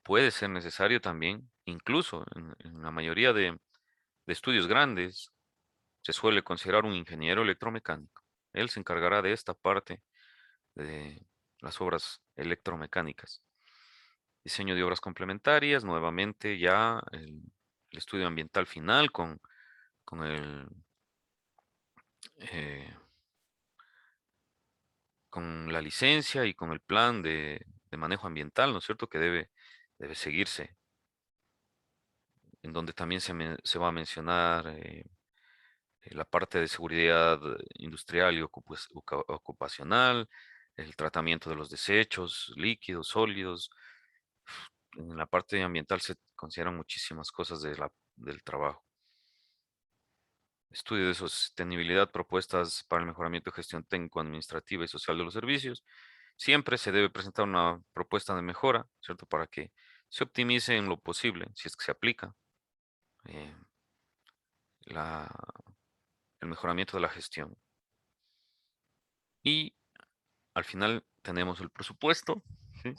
puede ser necesario también, incluso en la mayoría de estudios grandes, se suele considerar un ingeniero electromecánico. Él se encargará de esta parte de las obras electromecánicas. Diseño de obras complementarias, nuevamente ya el estudio ambiental final con eh, con la licencia y con el plan de manejo ambiental, ¿no es cierto?, que debe seguirse, en donde también se va a mencionar la parte de seguridad industrial y ocupacional, el tratamiento de los desechos líquidos, sólidos. En la parte ambiental se consideran muchísimas cosas del trabajo. Estudio de sostenibilidad, propuestas para el mejoramiento de gestión técnico, administrativa y social de los servicios. Siempre se debe presentar una propuesta de mejora, ¿cierto? Para que se optimice en lo posible, si es que se aplica, eh, la- el mejoramiento de la gestión. Y al final tenemos el presupuesto, ¿sí?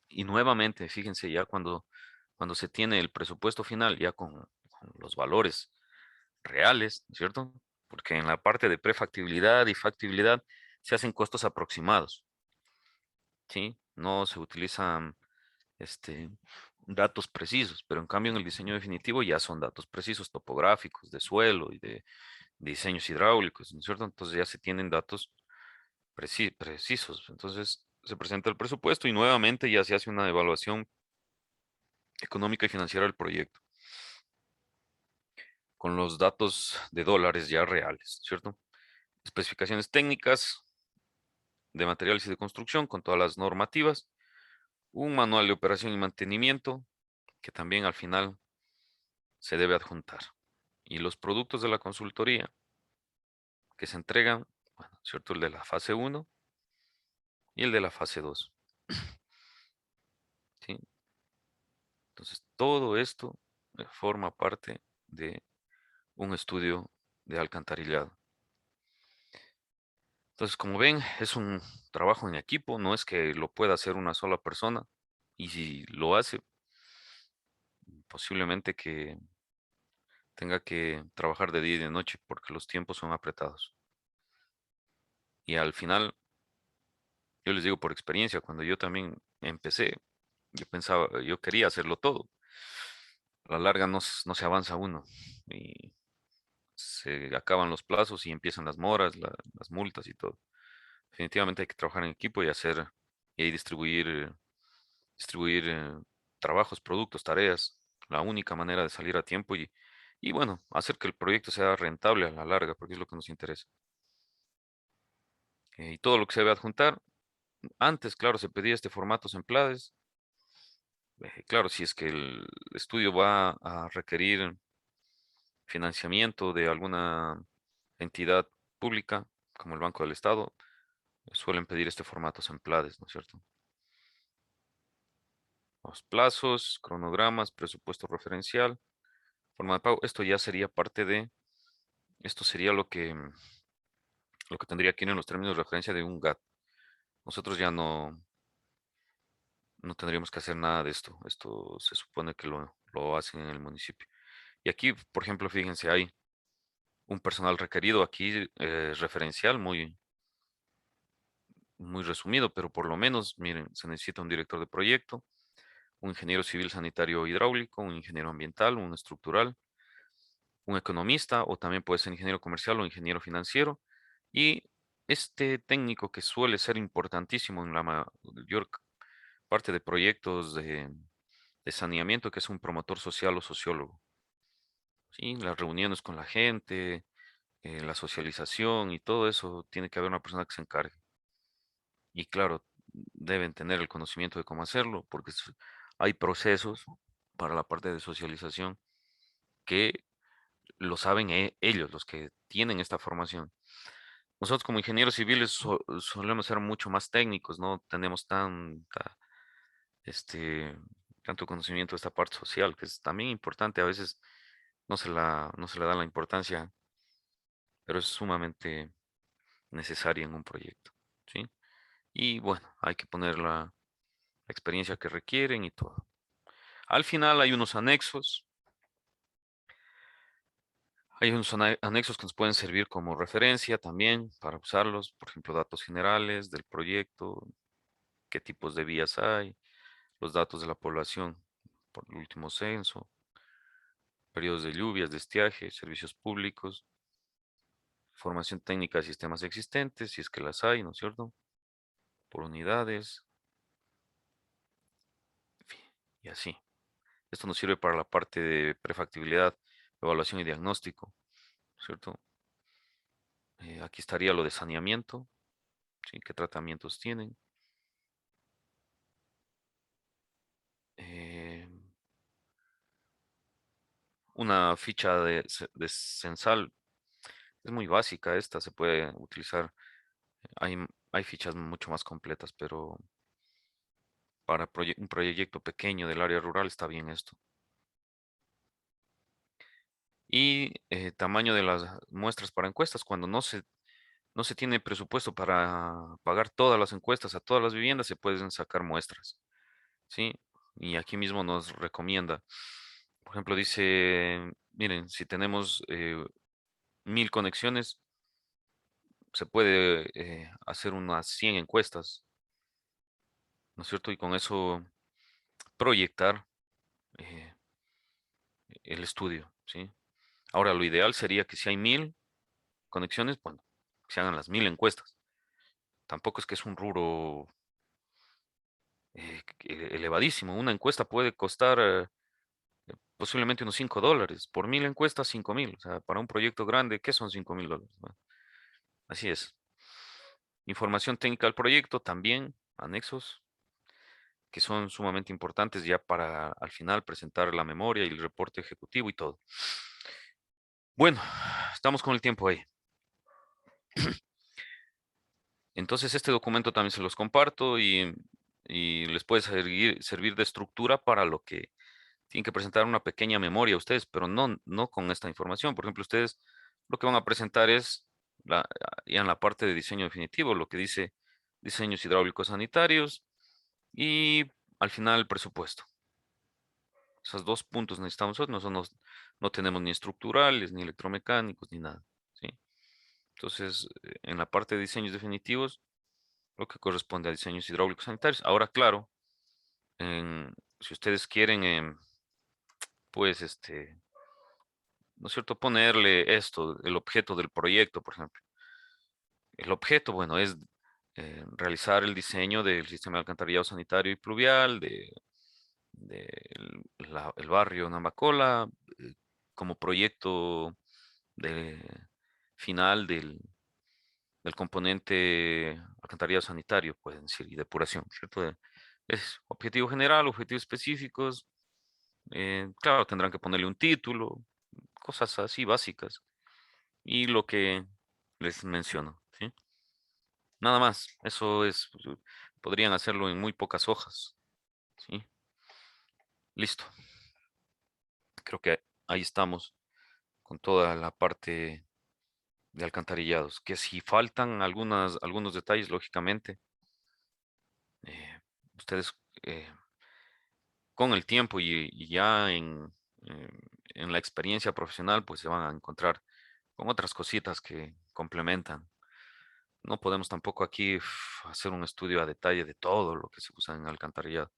Y nuevamente, fíjense, ya cuando se tiene el presupuesto final, ya con los valores reales, ¿cierto? Porque en la parte de prefactibilidad y factibilidad se hacen costos aproximados, ¿sí? No se utilizan este, datos precisos, pero en cambio en el diseño definitivo ya son datos precisos, topográficos, de suelo y de diseños hidráulicos, ¿no es cierto? Entonces ya se tienen datos precisos. Entonces se presenta el presupuesto y nuevamente ya se hace una evaluación económica y financiera del proyecto con los datos de dólares ya reales, ¿cierto? Especificaciones técnicas de materiales y de construcción con todas las normativas, un manual de operación y mantenimiento que también al final se debe adjuntar. Y los productos de la consultoría que se entregan, bueno, ¿cierto? El de la fase 1 y el de la fase 2. ¿Sí? Entonces, todo esto forma parte de un estudio de alcantarillado. Entonces, como ven, es un trabajo en equipo, no es que lo pueda hacer una sola persona. Y si lo hace, posiblemente que tenga que trabajar de día y de noche porque los tiempos son apretados. Y al final, yo les digo por experiencia, cuando yo también empecé, yo pensaba, yo quería hacerlo todo. A la larga no se avanza uno y se acaban los plazos y empiezan las moras, las multas y todo. Definitivamente hay que trabajar en equipo y hacer y ahí distribuir trabajos, productos, tareas. La única manera de salir a tiempo y bueno, hacer que el proyecto sea rentable a la larga, porque es lo que nos interesa. Y todo lo que se debe adjuntar, antes, claro, se pedía este formato Semplades. Claro, si es que el estudio va a requerir financiamiento de alguna entidad pública, como el Banco del Estado, suelen pedir este formato Semplades, ¿no es cierto? Los plazos, cronogramas, presupuesto referencial, forma de pago. Esto ya sería parte de, esto sería lo que tendría que ir en los términos de referencia de un GAT. Nosotros ya no tendríamos que hacer nada de esto. Esto se supone que lo hacen en el municipio. Y aquí, por ejemplo, fíjense, hay un personal requerido aquí referencial, muy resumido, pero por lo menos, miren, se necesita un director de proyecto, un ingeniero civil sanitario hidráulico, un ingeniero ambiental, un estructural, un economista o también puede ser ingeniero comercial o ingeniero financiero. Y este técnico que suele ser importantísimo en la mayor parte de proyectos de saneamiento, que es un promotor social o sociólogo. ¿Sí? Las reuniones con la gente, la socialización y todo eso, tiene que haber una persona que se encargue. Y claro, deben tener el conocimiento de cómo hacerlo, porque hay procesos para la parte de socialización que lo saben ellos, los que tienen esta formación. Nosotros como ingenieros civiles solemos ser mucho más técnicos, no tenemos este, tanto conocimiento de esta parte social, que es también importante, a veces no se le da la importancia, pero es sumamente necesaria en un proyecto, ¿sí? Y bueno, hay que poner la experiencia que requieren y todo. Al final hay unos anexos. Hay unos anexos que nos pueden servir como referencia también para usarlos, por ejemplo, datos generales del proyecto, qué tipos de vías hay, los datos de la población por el último censo, periodos de lluvias, de estiaje, servicios públicos, formación técnica de sistemas existentes, si es que las hay, ¿no es cierto? Por unidades, en fin, y así. Esto nos sirve para la parte de prefactibilidad, evaluación y diagnóstico, ¿cierto? Aquí estaría lo de saneamiento, ¿sí? ¿Qué tratamientos tienen? Eh, una ficha de censal es muy básica, esta se puede utilizar. Hay fichas mucho más completas, pero para un proyecto pequeño del área rural está bien esto. Y tamaño de las muestras para encuestas, cuando no se tiene presupuesto para pagar todas las encuestas a todas las viviendas, se pueden sacar muestras, ¿sí? Y aquí mismo nos recomienda, por ejemplo, dice, miren, si tenemos 1000 conexiones, se puede hacer unas 100 encuestas, ¿no es cierto? Y con eso proyectar eh, el estudio, ¿sí? Ahora, lo ideal sería que si hay 1000 conexiones, bueno, que se hagan las 1000 encuestas. Tampoco es que es un rubro elevadísimo. Una encuesta puede costar posiblemente unos $5. Por 1000 encuestas, 5000. O sea, para un proyecto grande, ¿qué son $5000? Bueno, así es. Información técnica del proyecto, también, anexos, que son sumamente importantes ya para al final presentar la memoria y el reporte ejecutivo y todo. Bueno, estamos con el tiempo ahí. Entonces este documento también se los comparto y les puede servir de estructura para lo que tienen que presentar una pequeña memoria a ustedes, pero no con esta información. Por ejemplo, ustedes lo que van a presentar es ya en la parte de diseño definitivo, lo que dice diseños hidráulicos sanitarios y al final el presupuesto. Esos dos puntos necesitamos nosotros, no tenemos ni estructurales, ni electromecánicos, ni nada, ¿sí? Entonces, en la parte de diseños definitivos, lo que corresponde a diseños hidráulicos sanitarios. Ahora, claro, si ustedes quieren, pues, ¿no es cierto? Ponerle esto, el objeto del proyecto, por ejemplo. El objeto, bueno, es realizar el diseño del sistema de alcantarillado sanitario y pluvial el barrio Namacola como proyecto de, final del componente alcantarillado sanitario, pueden decir, y depuración, ¿cierto? Es objetivo general, objetivos específicos. Claro, tendrán que ponerle un título, cosas así básicas. Y lo que les menciono, ¿sí? Nada más, eso es, podrían hacerlo en muy pocas hojas, ¿sí? Listo. Creo que ahí estamos con toda la parte de alcantarillados. Que si faltan algunos detalles, lógicamente, eh, ustedes con el tiempo y ya en la experiencia profesional, pues se van a encontrar con otras cositas que complementan. No podemos tampoco aquí hacer un estudio a detalle de todo lo que se usa en alcantarillado.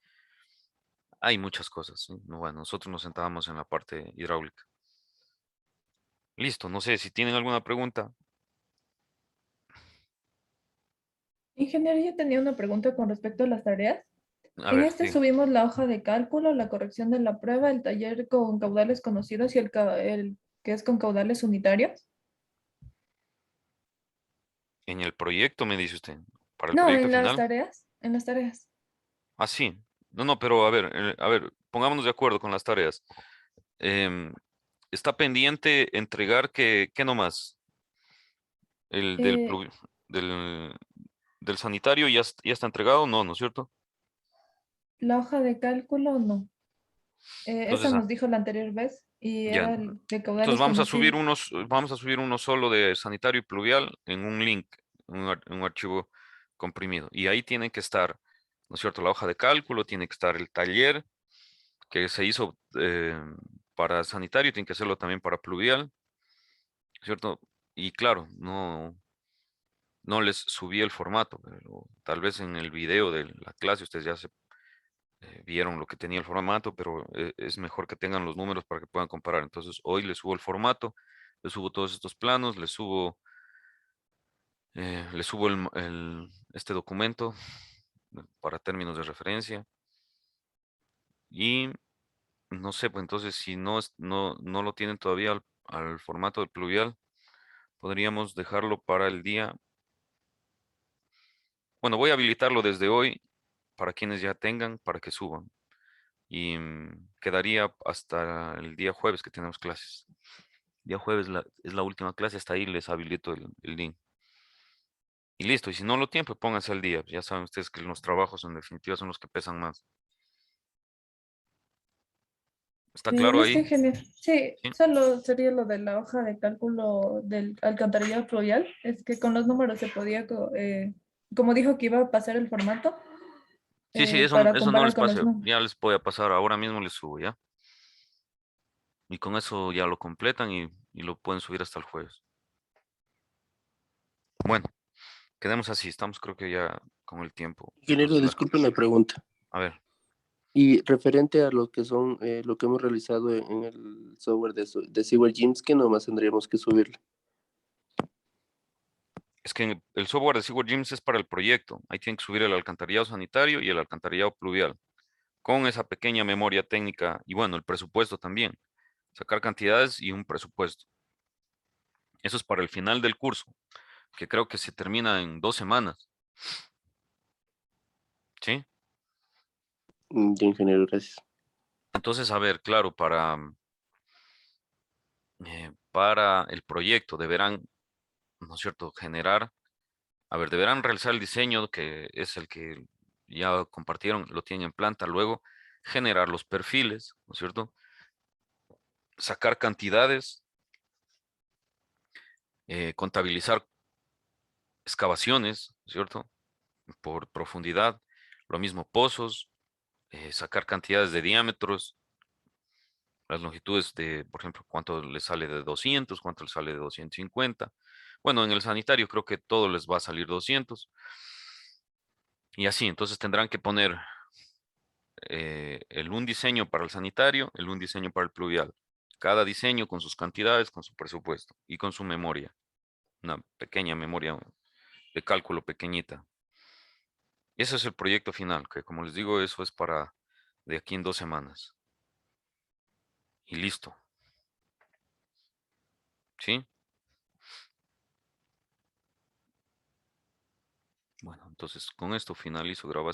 Hay muchas cosas, ¿sí? No, bueno, nosotros nos sentábamos en la parte hidráulica. Listo, no sé si tienen alguna pregunta. Ingeniero, yo tenía una pregunta con respecto a las tareas. A En ver, este subimos la hoja de cálculo, la corrección de la prueba, el taller con caudales conocidos y el que es con caudales unitarios. en el proyecto me dice usted, para el No, proyecto en las final. tareas, en las tareas. Ah, sí. No, pero a ver, pongámonos de acuerdo con las tareas. Em, Está pendiente entregar ¿qué nomás? El Eh, del, del sanitario ya está entregado, no, ¿no es cierto? la hoja de cálculo, no. Esa Entonces, nos dijo la anterior vez y ya. era el de Entonces caudales conocidos. vamos a subir uno solo de sanitario y pluvial en un link, un archivo comprimido. Y ahí tiene que estar, ¿no es cierto? La hoja de cálculo, tiene que estar el taller que se hizo para sanitario, tiene que hacerlo también para pluvial, ¿cierto? Y claro, no les subí el formato, pero tal vez en el video de la clase ustedes ya se vieron lo que tenía el formato, pero es mejor que tengan los números para que puedan comparar. Entonces, hoy les subo el formato, les subo todos estos planos, les subo este documento para términos de referencia y no sé, pues entonces si no lo tienen todavía al formato del pluvial, podríamos dejarlo para el día. Bueno, voy a habilitarlo desde hoy para quienes ya tengan, para que suban. Y quedaría hasta el día jueves que tenemos clases. Día jueves es la última clase, hasta ahí les habilito el link. Y listo, y si no lo tienen, pues pónganse al día. Ya saben ustedes que los trabajos en definitiva son los que pesan más. ¿Está claro Listo, ahí? ingeniero. Sí, Sí, solo sería lo de la hoja de cálculo del alcantarillado fluvial. Es que con los números se podía, como dijo que iba a pasar el formato, sí, para eso no comparar les con los pase. números. Ya les voy a pasar, ahora mismo les subo, ¿ya? Y con eso ya lo completan y lo pueden subir hasta el jueves. Bueno, quedemos así, estamos creo que ya con el tiempo. Ingeniero, Entonces, disculpe una pregunta. a ver, Y referente a lo que son, lo que hemos realizado en el software de Sewell Gyms, ¿qué nomás tendríamos que subirle? es que el software de Seaward Gyms es para el proyecto. Ahí tienen que subir el alcantarillado sanitario y el alcantarillado pluvial. Con esa pequeña memoria técnica y bueno, el presupuesto también. Sacar cantidades y un presupuesto. Eso es para el final del curso, que creo que se termina en 2 semanas. ¿Sí? Ya, ingeniero, gracias. Entonces, a ver, claro, para el proyecto deberán, ¿no es cierto?, deberán realizar el diseño, que es el que ya compartieron, lo tienen en planta, luego generar los perfiles, ¿no es cierto?, sacar cantidades, contabilizar excavaciones, ¿no es cierto?, por profundidad, lo mismo pozos, sacar cantidades de diámetros, las longitudes de, por ejemplo, cuánto les sale de 200, cuánto les sale de 250. Bueno, en el sanitario creo que todo les va a salir 200. Y así, entonces tendrán que poner un diseño para el sanitario, un diseño para el pluvial. Cada diseño con sus cantidades, con su presupuesto y con su memoria. Una pequeña memoria de cálculo pequeñita. Ese es el proyecto final, que como les digo, eso es para de aquí en 2 semanas. Y listo. ¿Sí? Bueno, entonces con esto finalizo grabación.